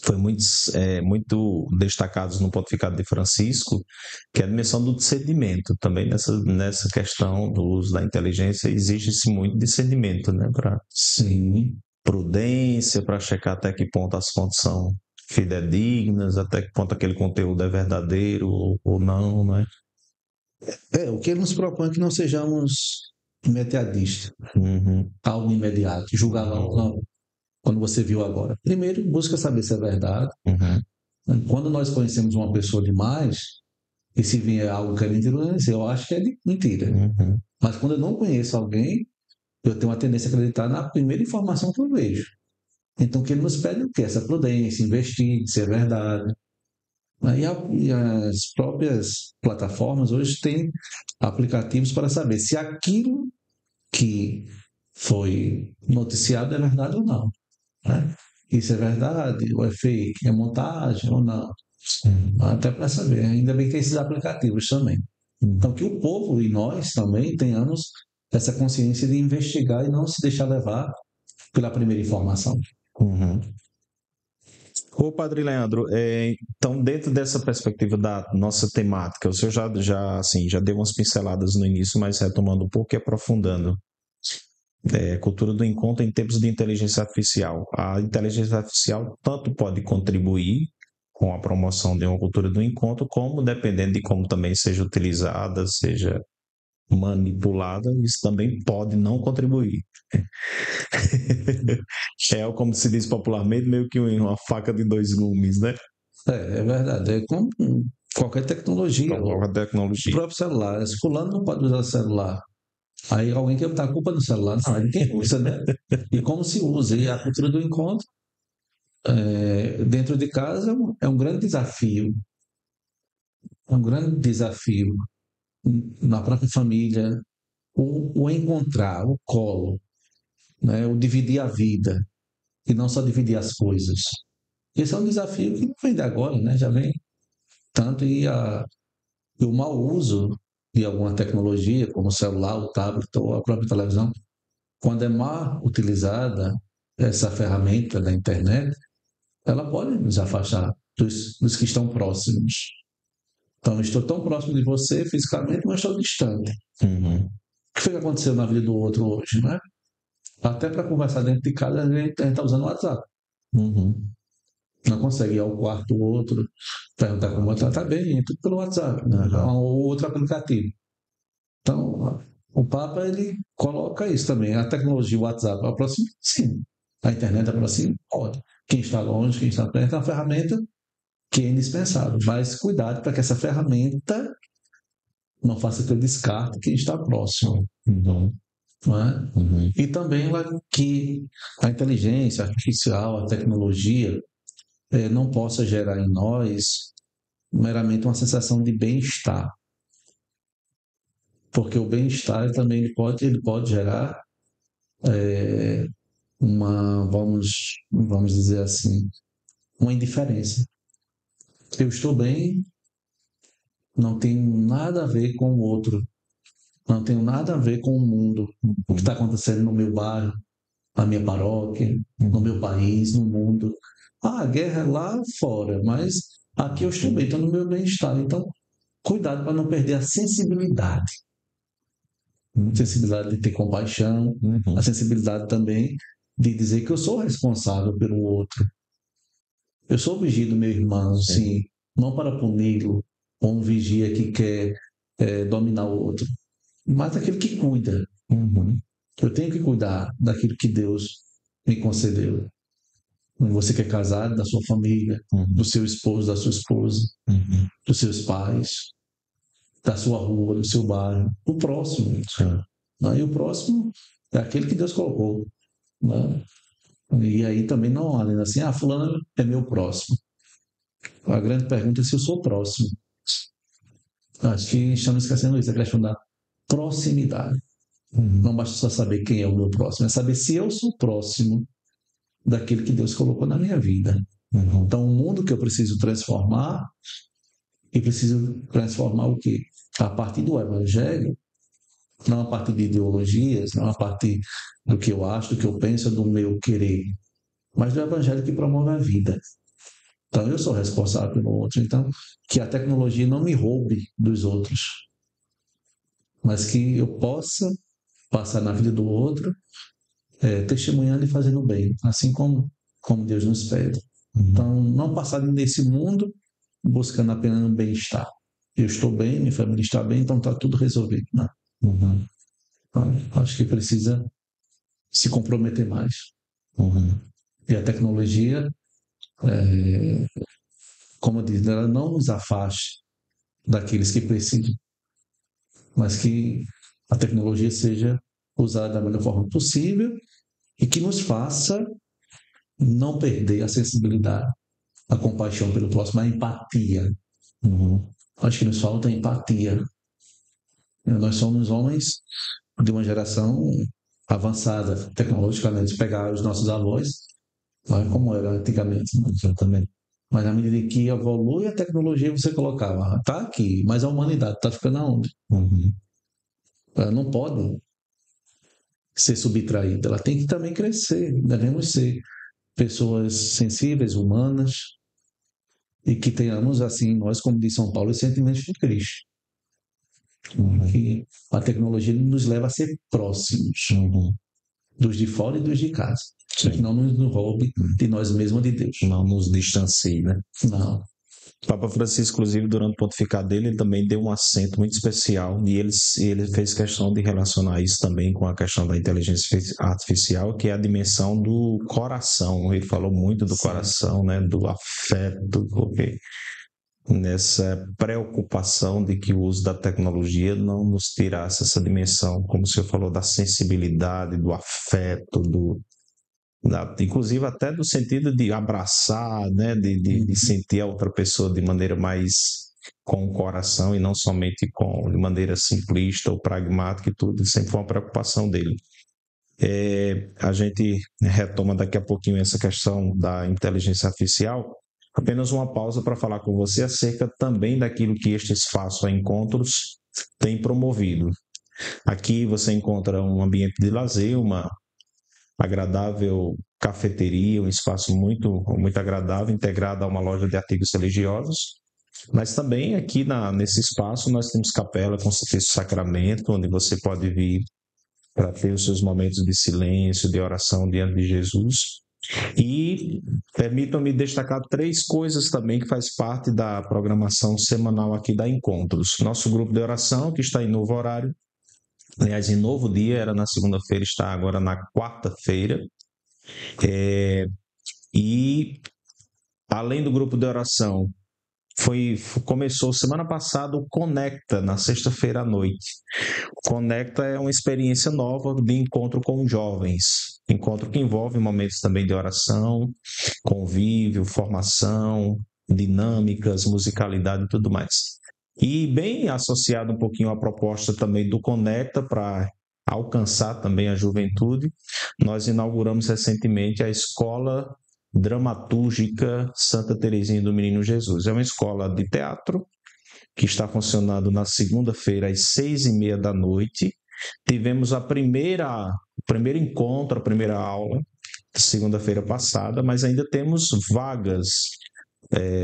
foi muito destacados no pontificado de Francisco, que é a dimensão do discernimento. Também nessa questão do uso da inteligência, exige-se muito discernimento, né? Sim. Prudência, para checar até que ponto as fontes são fidedignas, até que ponto aquele conteúdo é verdadeiro ou não, né? O que ele nos propõe é que não sejamos imediatistas, algo imediato, julgar logo. quando você viu agora? Primeiro, busca saber se é verdade. Quando nós conhecemos uma pessoa demais, e se vier algo que é mentiroso, eu acho que é mentira. Mas quando eu não conheço alguém, eu tenho uma tendência a acreditar na primeira informação que eu vejo. Então, o que ele nos pede é o quê? Essa prudência, investir, se é verdade. E as próprias plataformas hoje têm aplicativos para saber se aquilo que foi noticiado é verdade ou não. Né? Isso é verdade, ou é fake, é montagem ou não. Até para saber. Ainda bem que tem esses aplicativos também. Então, que o povo e nós também tenhamos essa consciência de investigar e não se deixar levar pela primeira informação. Ô, Padre Leandro, então, dentro dessa perspectiva da nossa temática, o senhor já deu umas pinceladas no início, mas retomando um pouco e aprofundando. Cultura do encontro em tempos de inteligência artificial. A inteligência artificial tanto pode contribuir com a promoção de uma cultura do encontro, como, dependendo de como também seja utilizada, seja manipulada, isso também pode não contribuir. É, como se diz popularmente, meio que uma faca de dois gumes, né? É verdade. É como qualquer tecnologia. Qualquer tecnologia. O próprio celular. Esse fulano não pode usar celular. Aí alguém quer botar a culpa no celular. Não, é de quem usa, né? E como se usa. E a cultura do encontro, dentro de casa, é um grande desafio. É um grande desafio na própria família. O encontrar, o colo, né? O dividir a vida. E não só dividir as coisas. Esse é um desafio que não vem de agora, né? Já vem tanto e o mau uso de alguma tecnologia, como o celular, o tablet ou a própria televisão, quando é mal utilizada essa ferramenta da internet, ela pode nos afastar dos que estão próximos. Então, eu estou tão próximo de você fisicamente, mas estou distante. O que foi que aconteceu na vida do outro hoje, né? Até para conversar dentro de casa, a gente está usando o WhatsApp. Não consegue ir ao quarto do outro, perguntar como está bem, tudo pelo WhatsApp, ou outro aplicativo. Então, o Papa, ele coloca isso também. A tecnologia, o WhatsApp, aproxima? Sim. A internet aproxima? Pode. Quem está longe, quem está perto, é uma ferramenta que é indispensável. Mas cuidado para que essa ferramenta não faça que eu descarte quem está próximo. Não é? E também que a inteligência artificial, a tecnologia, não possa gerar em nós meramente uma sensação de bem-estar. Porque o bem-estar também ele pode gerar vamos dizer assim, uma indiferença. Eu estou bem, não tenho nada a ver com o outro, não tenho nada a ver com o mundo, o que está acontecendo no meu bairro, na minha paróquia, no meu país, no mundo. A guerra é lá fora, mas aqui eu estou bem, estou no meu bem-estar. Então, cuidado para não perder a sensibilidade. A sensibilidade de ter compaixão, a sensibilidade também de dizer que eu sou responsável pelo outro. Eu sou o vigia do meu irmão, sim, não para puni-lo, ou um vigia que quer dominar o outro, mas aquele que cuida. Eu tenho que cuidar daquilo que Deus me concedeu. Você que é casado, da sua família, do seu esposo, da sua esposa, dos seus pais, da sua rua, do seu bairro, o próximo. E o próximo é aquele que Deus colocou. Né? E aí também não olha assim, fulano é meu próximo. A grande pergunta é se eu sou próximo. Acho que estamos esquecendo isso, a questão da proximidade. Não basta só saber quem é o meu próximo, é saber se eu sou próximo daquele que Deus colocou na minha vida. Então, o mundo que eu preciso transformar, e preciso transformar o quê? A partir do Evangelho, não a partir de ideologias, não a partir do que eu acho, do que eu penso, do meu querer, mas do Evangelho que promove a vida. Então, eu sou responsável pelo outro. Então, que a tecnologia não me roube dos outros, mas que eu possa passar na vida do outro testemunhando e fazendo bem, assim como Deus nos pede. Então, não passar nesse mundo buscando apenas um bem-estar. Eu estou bem, minha família está bem, então está tudo resolvido. Né? Então, acho que precisa se comprometer mais. E a tecnologia, como eu disse, ela não nos afaste daqueles que precisam, mas que a tecnologia seja usada da melhor forma possível e que nos faça não perder a sensibilidade, a compaixão pelo próximo, a empatia. Acho que nos falta empatia. Nós somos homens de uma geração avançada tecnologicamente. Se pegar os nossos avós, não é como era antigamente. Exatamente. Mas à medida que evolui a tecnologia, você colocava, está aqui, mas a humanidade está ficando aonde? Ela não pode ser subtraída, ela tem que também crescer. Devemos ser pessoas sensíveis, humanas, e que tenhamos, assim, nós, como diz São Paulo, os sentimentos de Cristo. Que a tecnologia nos leva a ser próximos dos de fora e dos de casa. Que não nos roube de nós mesmos de Deus. Não nos distancie, né? Não. O Papa Francisco, inclusive, durante o pontificado dele, ele também deu um acento muito especial e ele fez questão de relacionar isso também com a questão da inteligência artificial, que é a dimensão do coração. Ele falou muito do coração, né? Do afeto, porque nessa preocupação de que o uso da tecnologia não nos tirasse essa dimensão, como o senhor falou, da sensibilidade, do afeto, inclusive até do sentido de abraçar, né? de sentir a outra pessoa de maneira mais com o coração e não somente de maneira simplista ou pragmática e tudo. Sempre foi uma preocupação dele. A gente retoma daqui a pouquinho essa questão da inteligência artificial. Apenas uma pausa para falar com você acerca também daquilo que este espaço a encontros tem promovido. Aqui você encontra um ambiente de lazer, uma agradável cafeteria, um espaço muito, muito agradável, integrado a uma loja de artigos religiosos. Mas também aqui nesse espaço nós temos capela com Santíssimo Sacramento, onde você pode vir para ter os seus momentos de silêncio, de oração diante de Jesus. E permitam-me destacar 3 coisas também que faz parte da programação semanal aqui da Encontros. Nosso grupo de oração, que está em novo horário, aliás, em novo dia, era na segunda-feira, está agora na quarta-feira. E além do grupo de oração, começou semana passada o Conecta, na sexta-feira à noite. O Conecta é uma experiência nova de encontro com jovens. Encontro que envolve momentos também de oração, convívio, formação, dinâmicas, musicalidade e tudo mais. E bem associado um pouquinho à proposta também do Conecta para alcançar também a juventude, nós inauguramos recentemente a Escola Dramatúrgica Santa Teresinha do Menino Jesus. É uma escola de teatro que está funcionando na segunda-feira às 6h30 da noite. Tivemos o primeiro encontro, a primeira aula, segunda-feira passada, mas ainda temos vagas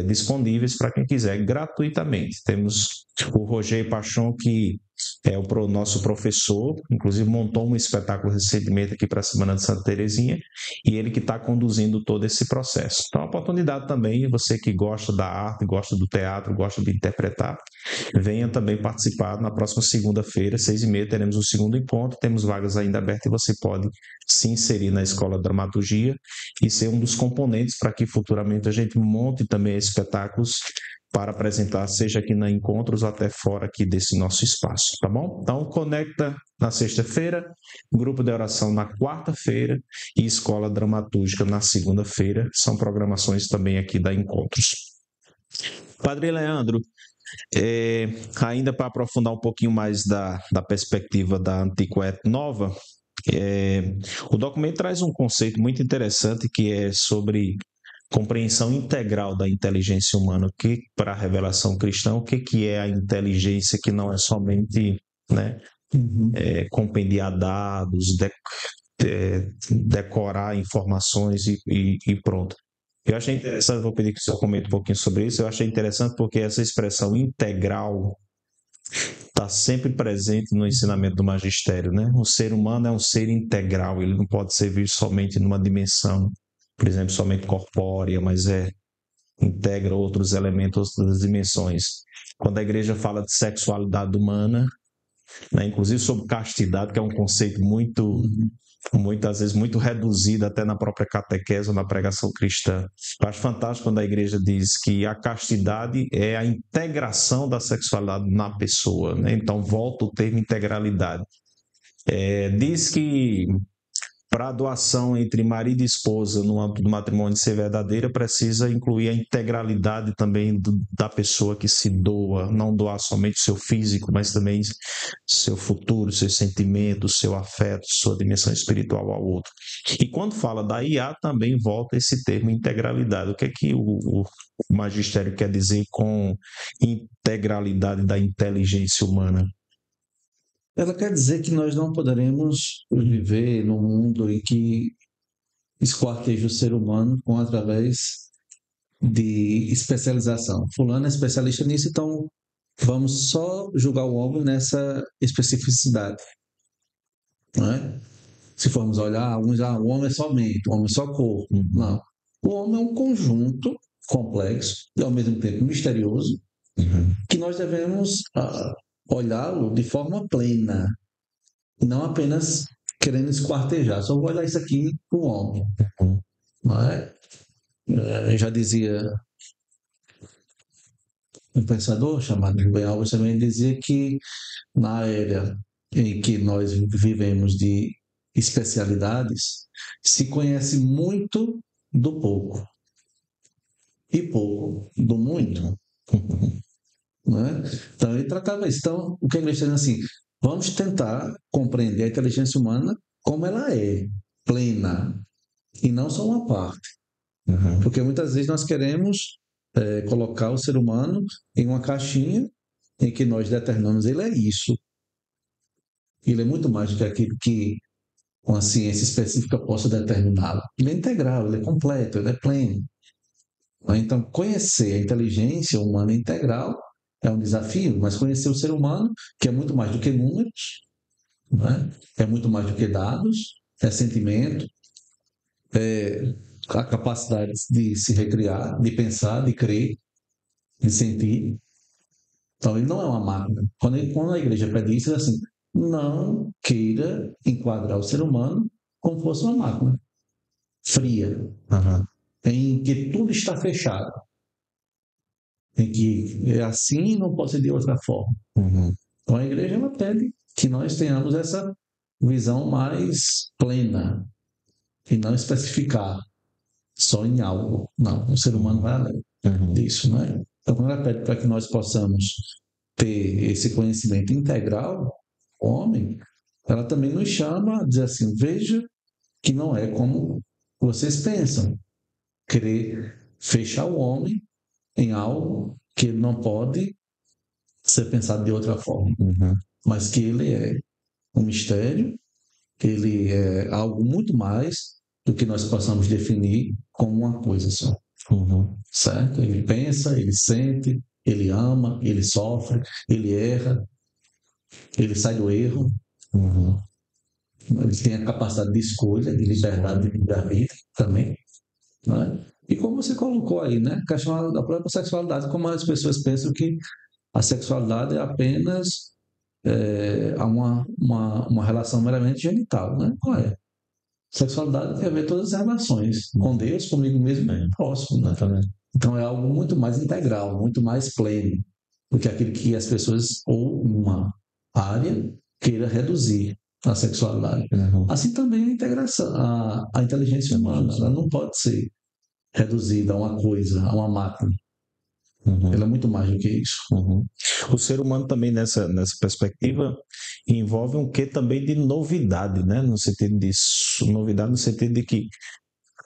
disponíveis para quem quiser, gratuitamente. Temos o Roger Pachon, que é o nosso professor, inclusive montou um espetáculo recentemente aqui para a Semana de Santa Teresinha, e ele que está conduzindo todo esse processo. Então, a oportunidade também, você que gosta da arte, gosta do teatro, gosta de interpretar, venha também participar. Na próxima segunda-feira, 6h30, teremos o segundo encontro, temos vagas ainda abertas e você pode se inserir na Escola de Dramaturgia e ser um dos componentes para que futuramente a gente monte também espetáculos para apresentar, seja aqui na Encontros ou até fora aqui desse nosso espaço, tá bom? Então, Conecta na sexta-feira, grupo de oração na quarta-feira e Escola Dramatúrgica na segunda-feira. São programações também aqui da Encontros. Padre Leandro, ainda para aprofundar um pouquinho mais da perspectiva da Antiquet Nova, o documento traz um conceito muito interessante que é sobre compreensão integral da inteligência humana, que para a revelação cristã, o que é a inteligência que não é somente, né, compendiar dados, decorar informações e pronto. Eu achei interessante, vou pedir que o senhor comente um pouquinho sobre isso. Eu achei interessante porque essa expressão integral está sempre presente no ensinamento do magistério, né? O ser humano é um ser integral, ele não pode ser visto somente numa dimensão, por exemplo, somente corpórea, mas integra outros elementos, outras dimensões. Quando a igreja fala de sexualidade humana, né, inclusive sobre castidade, que é um conceito muito muitas vezes muito reduzida até na própria catequese ou na pregação cristã. Eu acho fantástico quando a igreja diz que a castidade é a integração da sexualidade na pessoa, né? Então volta o termo integralidade. Diz que para a doação entre marido e esposa no âmbito do matrimônio ser verdadeira, precisa incluir a integralidade também da pessoa que se doa, não doar somente o seu físico, mas também seu futuro, seus sentimentos, seu afeto, sua dimensão espiritual ao outro. E quando fala da IA, também volta esse termo integralidade. O que é que o magistério quer dizer com integralidade da inteligência humana? Ela quer dizer que nós não poderemos viver num mundo em que esquarteja o ser humano através de especialização. Fulano é especialista nisso, então vamos só julgar o homem nessa especificidade. Não é? Se formos olhar, o homem é só mente, o homem é só corpo. Não. O homem é um conjunto complexo e ao mesmo tempo misterioso, que nós devemos olhá-lo de forma plena, não apenas querendo esquartejar. Só vou olhar isso aqui para o homem. Não é? Já dizia um pensador chamado Rubem Alves, também dizia que na era em que nós vivemos de especialidades, se conhece muito do pouco e pouco do muito. Né? Então ele tratava isso. Então, o que a igreja está dizendo assim, vamos tentar compreender a inteligência humana como ela é, plena, e não só uma parte. Porque muitas vezes nós queremos colocar o ser humano em uma caixinha em que nós determinamos ele é isso. Ele é muito mais do que aquilo que uma ciência específica possa determiná-lo. Ele é integral, ele é completo, ele é pleno. Então, conhecer a inteligência humana integral é um desafio, mas conhecer o ser humano, que é muito mais do que números, é muito mais do que dados, é sentimento, é a capacidade de se recriar, de pensar, de crer, de sentir. Então, ele não é uma máquina. Quando a igreja pede isso, é assim, não queira enquadrar o ser humano como fosse uma máquina fria, em que tudo está fechado, em que é assim e não pode ser de outra forma. Então a igreja ela pede que nós tenhamos essa visão mais plena e não especificar só em algo. Não, o ser humano vai além disso, não é? Então quando ela pede para que nós possamos ter esse conhecimento integral, homem, ela também nos chama a dizer assim, veja que não é como vocês pensam, querer fechar o homem em algo que ele não pode ser pensado de outra forma, mas que ele é um mistério, ele é algo muito mais do que nós possamos definir como uma coisa só. Certo? Ele pensa, ele sente, ele ama, ele sofre, ele erra, ele sai do erro, ele tem a capacidade de escolha, de liberdade, de livre-arbítrio também. Não é? E como você colocou aí, né? A questão da própria sexualidade, como as pessoas pensam que a sexualidade é apenas uma relação meramente genital, né? Não é. Sexualidade tem a ver todas as relações, com Deus, comigo mesmo e próximo. Né? Então é algo muito mais integral, muito mais pleno do que aquilo que as pessoas, ou uma área, queira reduzir a sexualidade. Assim também a integração, a inteligência humana, ela não pode ser reduzida a uma coisa, a uma máquina. Ela é muito mais do que isso. O ser humano também nessa perspectiva envolve um quê também de novidade, né? No sentido disso, novidade no sentido de que,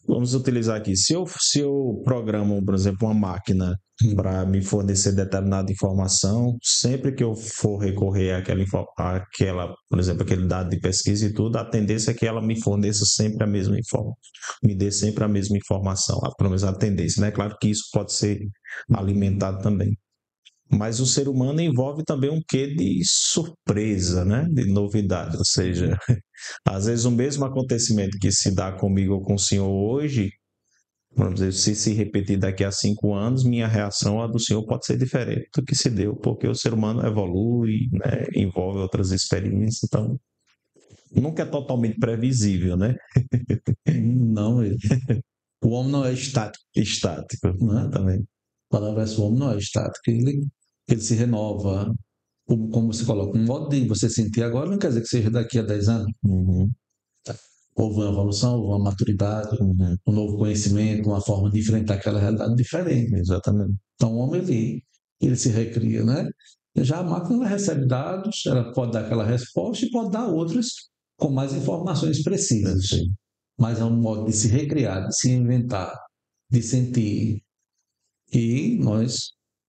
vamos utilizar aqui, se eu programo, por exemplo, uma máquina para me fornecer determinada informação, sempre que eu for recorrer àquela, por exemplo, aquele dado de pesquisa e tudo, a tendência é que ela me forneça sempre a mesma informação, me dê sempre a mesma informação, pelo menos a tendência, né? Claro que isso pode ser alimentado também. Mas o ser humano envolve também um quê de surpresa, né? De novidade, ou seja, às vezes o mesmo acontecimento que se dá comigo ou com o senhor hoje, vamos dizer, se repetir daqui a 5 anos, minha reação à do senhor pode ser diferente do que se deu, porque o ser humano evolui, né? Envolve outras experiências, então Nunca é totalmente previsível, né? Não, o homem não é estático. Estático, né? Também. A palavra é: o homem não é estático, ele se renova. Como você coloca, um modo de você sentir agora não quer dizer que seja daqui a 10 anos. Uhum. Houve uma evolução, houve uma maturidade, um novo conhecimento, uma forma de enfrentar aquela realidade diferente. Exatamente. Então, o homem, ele se recria, né? Já a máquina, ela recebe dados, ela pode dar aquela resposta e pode dar outras com mais informações precisas. Sim. Mas é um modo de se recriar, de se inventar, de sentir. E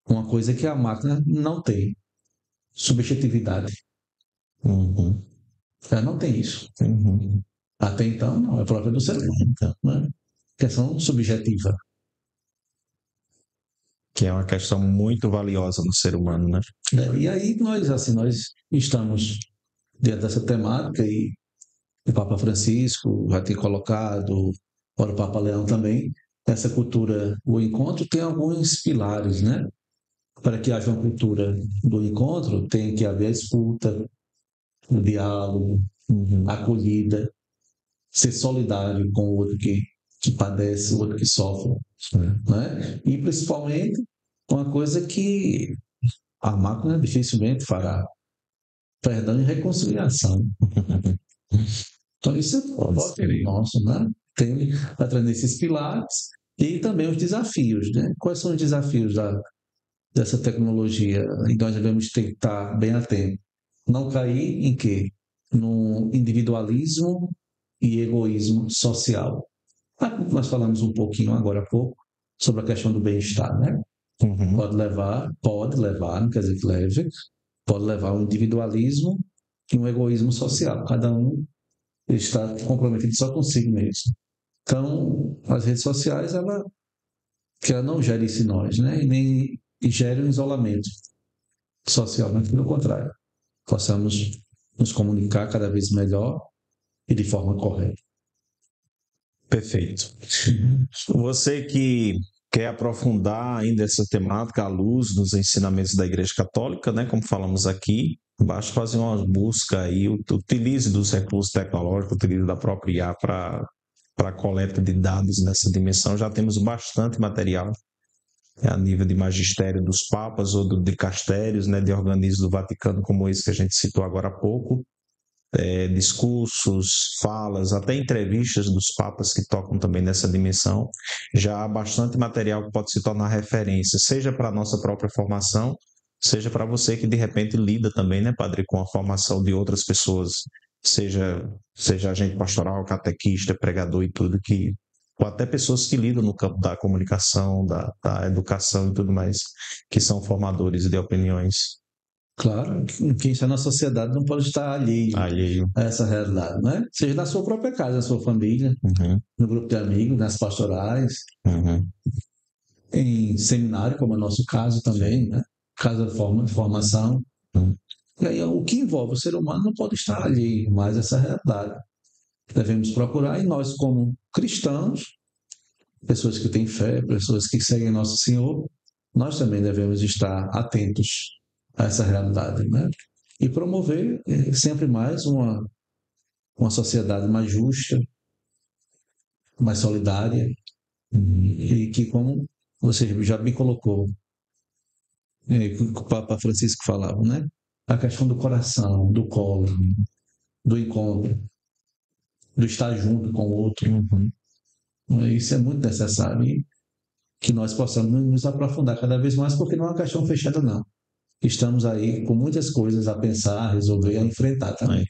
uma coisa que a máquina não tem: subjetividade. Uhum. Ela não tem isso. Uhum. Até então, não, é própria do ser humano. Né? Questão subjetiva. Que é uma questão muito valiosa no ser humano, né? E aí nós estamos dentro dessa temática, e o Papa Francisco já tem colocado, ora o Papa Leão também, essa cultura, o encontro tem alguns pilares, né? Para que haja uma cultura do encontro, tem que haver a escuta, o diálogo, a acolhida, ser solidário com o outro que padece, o outro que sofre, né? E principalmente uma coisa que a máquina dificilmente fará: perdão e reconciliação. Então, isso é próprio nosso, né? Vai trazer esses pilares e também os desafios, né? Quais são os desafios dessa tecnologia? E nós devemos ter que estar bem atento. Não cair em quê? No individualismo e egoísmo social. Nós falamos um pouquinho agora há pouco sobre a questão do bem-estar, né? Uhum. Pode levar, não quer dizer que leve, pode levar ao individualismo e um egoísmo social. Cada um está comprometido só consigo mesmo. Então, as redes sociais, que ela não gera isso em nós, né? E nem gera um isolamento social, mas pelo contrário, possamos nos comunicar cada vez melhor e de forma correta. Perfeito. Você que quer aprofundar ainda essa temática à luz dos ensinamentos da Igreja Católica, né, como falamos aqui, basta fazer uma busca aí, utilize dos recursos tecnológicos, utilize da própria IA para a coleta de dados nessa dimensão. Já temos bastante material a nível de magistério dos papas ou de dicastérios, né, de organismos do Vaticano, como esse que a gente citou agora há pouco. Discursos, falas, até entrevistas dos papas que tocam também nessa dimensão. Já há bastante material que pode se tornar referência, seja para a nossa própria formação, seja para você que de repente lida também, né, padre, com a formação de outras pessoas, seja agente pastoral, catequista, pregador e tudo, ou até pessoas que lidam no campo da comunicação, da educação e tudo mais, que são formadores de opiniões. Claro, quem está na sociedade não pode estar alheio a essa realidade, né? Seja na sua própria casa, na sua família, no grupo de amigos, nas pastorais, em seminário, como é o nosso caso também, né? Casa de formação. E aí, o que envolve o ser humano não pode estar alheio mais a essa realidade. Devemos procurar, e nós, como cristãos, pessoas que têm fé, pessoas que seguem Nosso Senhor, nós também devemos estar atentos a essa realidade, né? E promover sempre mais uma sociedade mais justa, mais solidária, e que, como você já me colocou, que o Papa Francisco falava, né? A questão do coração, do colo, do encontro, do estar junto com o outro. Isso é muito necessário, e que nós possamos nos aprofundar cada vez mais, porque não é uma questão fechada, não. Estamos aí com muitas coisas a pensar, a resolver, a enfrentar também.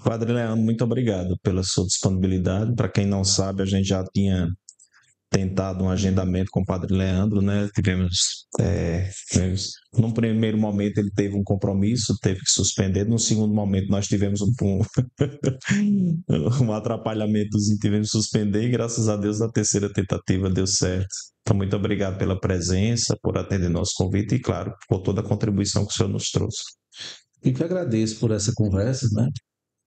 Padre Leandro, muito obrigado pela sua disponibilidade. Para quem não sabe, a gente já tinha tentado um agendamento com o Padre Leandro, né? Tivemos, num primeiro momento ele teve um compromisso, teve que suspender. No segundo momento nós tivemos um atrapalhamento e tivemos que suspender, e graças a Deus na terceira tentativa deu certo. Então, muito obrigado pela presença, por atender nosso convite e, claro, por toda a contribuição que o senhor nos trouxe. E que agradeço por essa conversa, né?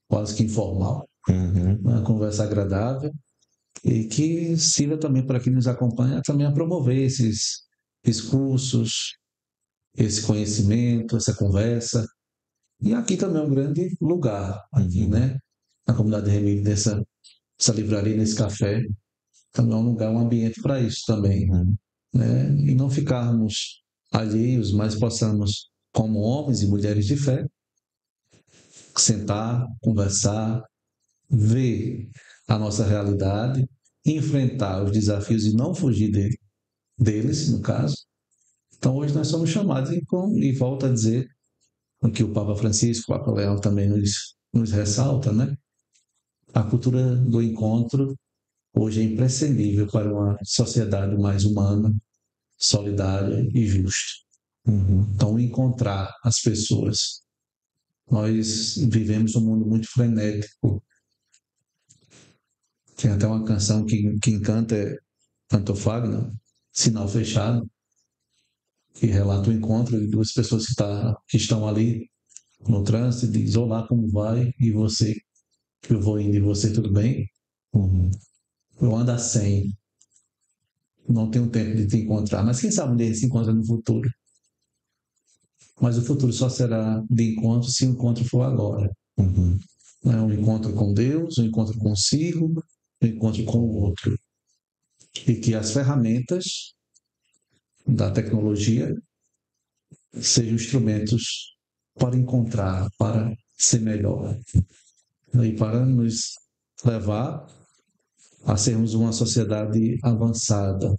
Quase que informal, uma conversa agradável, e que sirva também para quem nos acompanha também a promover esses discursos, esse conhecimento, essa conversa, E aqui também é um grande lugar, aqui, né? Na comunidade Remídio, dessa livraria, nesse café, também é um lugar, um ambiente para isso também, né? E não ficarmos alheios, mas possamos, como homens e mulheres de fé, sentar, conversar, ver a nossa realidade, enfrentar os desafios e não fugir deles, no caso. Então, hoje nós somos chamados, e volto a dizer, o que o Papa Francisco, o Papa Leão também nos ressalta, né? A cultura do encontro hoje é imprescindível para uma sociedade mais humana, solidária e justa. Então, encontrar as pessoas. Nós vivemos um mundo muito frenético. Tem até uma canção que encanta, cantor Fagner, Sinal Fechado, que relata o encontro de duas pessoas que estão ali no trânsito e diz: olá, como vai? E você? Eu vou indo, e você, tudo bem? Eu ando a 100. Não tenho tempo de te encontrar. Mas quem sabe onde a gente se encontra no futuro? Mas o futuro só será de encontro se o encontro for agora. Não é um encontro com Deus, um encontro consigo, um encontro com o outro. E que as ferramentas da tecnologia sejam instrumentos para encontrar, para ser melhor. E para nos levar a sermos uma sociedade avançada,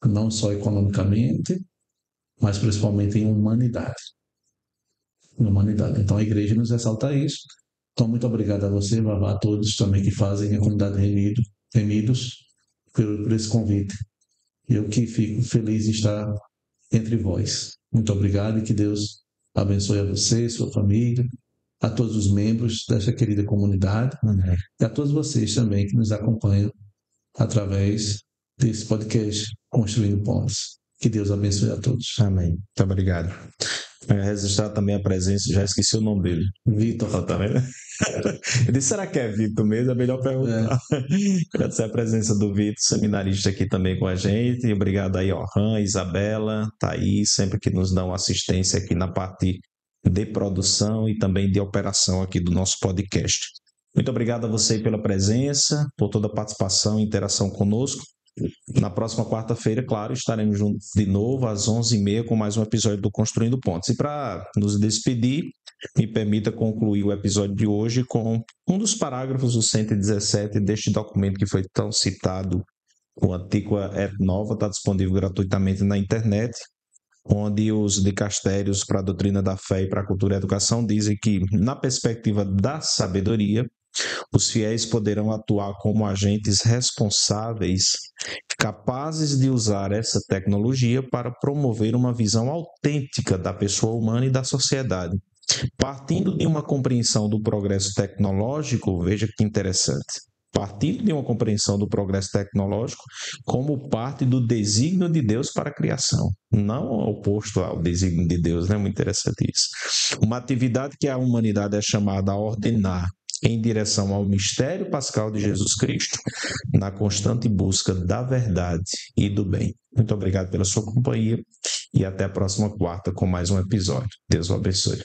não só economicamente, mas principalmente em humanidade. Então a igreja nos ressalta isso. Então, muito obrigado a você, Vavá, a todos também que fazem a comunidade Remidos, por esse convite. Eu que fico feliz de estar entre vós. Muito obrigado e que Deus abençoe a você, sua família, a todos os membros desta querida comunidade e a todos vocês também que nos acompanham através desse podcast Construindo Pontes. Que Deus abençoe a todos. Amém. Muito obrigado. Registrar também a presença, já esqueci o nome dele. Vitor. Tá vendo? Eu disse, será que é Vitor mesmo? É melhor perguntar. Agradecer a presença do Vitor, seminarista aqui também com a gente. E obrigado aí, Orhan, Isabela, Thaís, sempre que nos dão assistência aqui na parte de produção e também de operação aqui do nosso podcast. Muito obrigado a você pela presença, por toda a participação e interação conosco. Na próxima quarta-feira, claro, estaremos juntos de novo às 11h30 com mais um episódio do Construindo Pontes. E para nos despedir, me permita concluir o episódio de hoje com um dos parágrafos do 117 deste documento que foi tão citado, o Antiqua et Nova, está disponível gratuitamente na internet, onde os dicastérios para a doutrina da fé e para a cultura e a educação dizem que, na perspectiva da sabedoria, os fiéis poderão atuar como agentes responsáveis, capazes de usar essa tecnologia para promover uma visão autêntica da pessoa humana e da sociedade. Partindo de uma compreensão do progresso tecnológico, veja que interessante, partindo de uma compreensão do progresso tecnológico como parte do desígnio de Deus para a criação, não oposto ao desígnio de Deus, né? Muito interessante isso. Uma atividade que a humanidade é chamada a ordenar em direção ao mistério pascal de Jesus Cristo, na constante busca da verdade e do bem. Muito obrigado pela sua companhia e até a próxima quarta com mais um episódio. Deus o abençoe.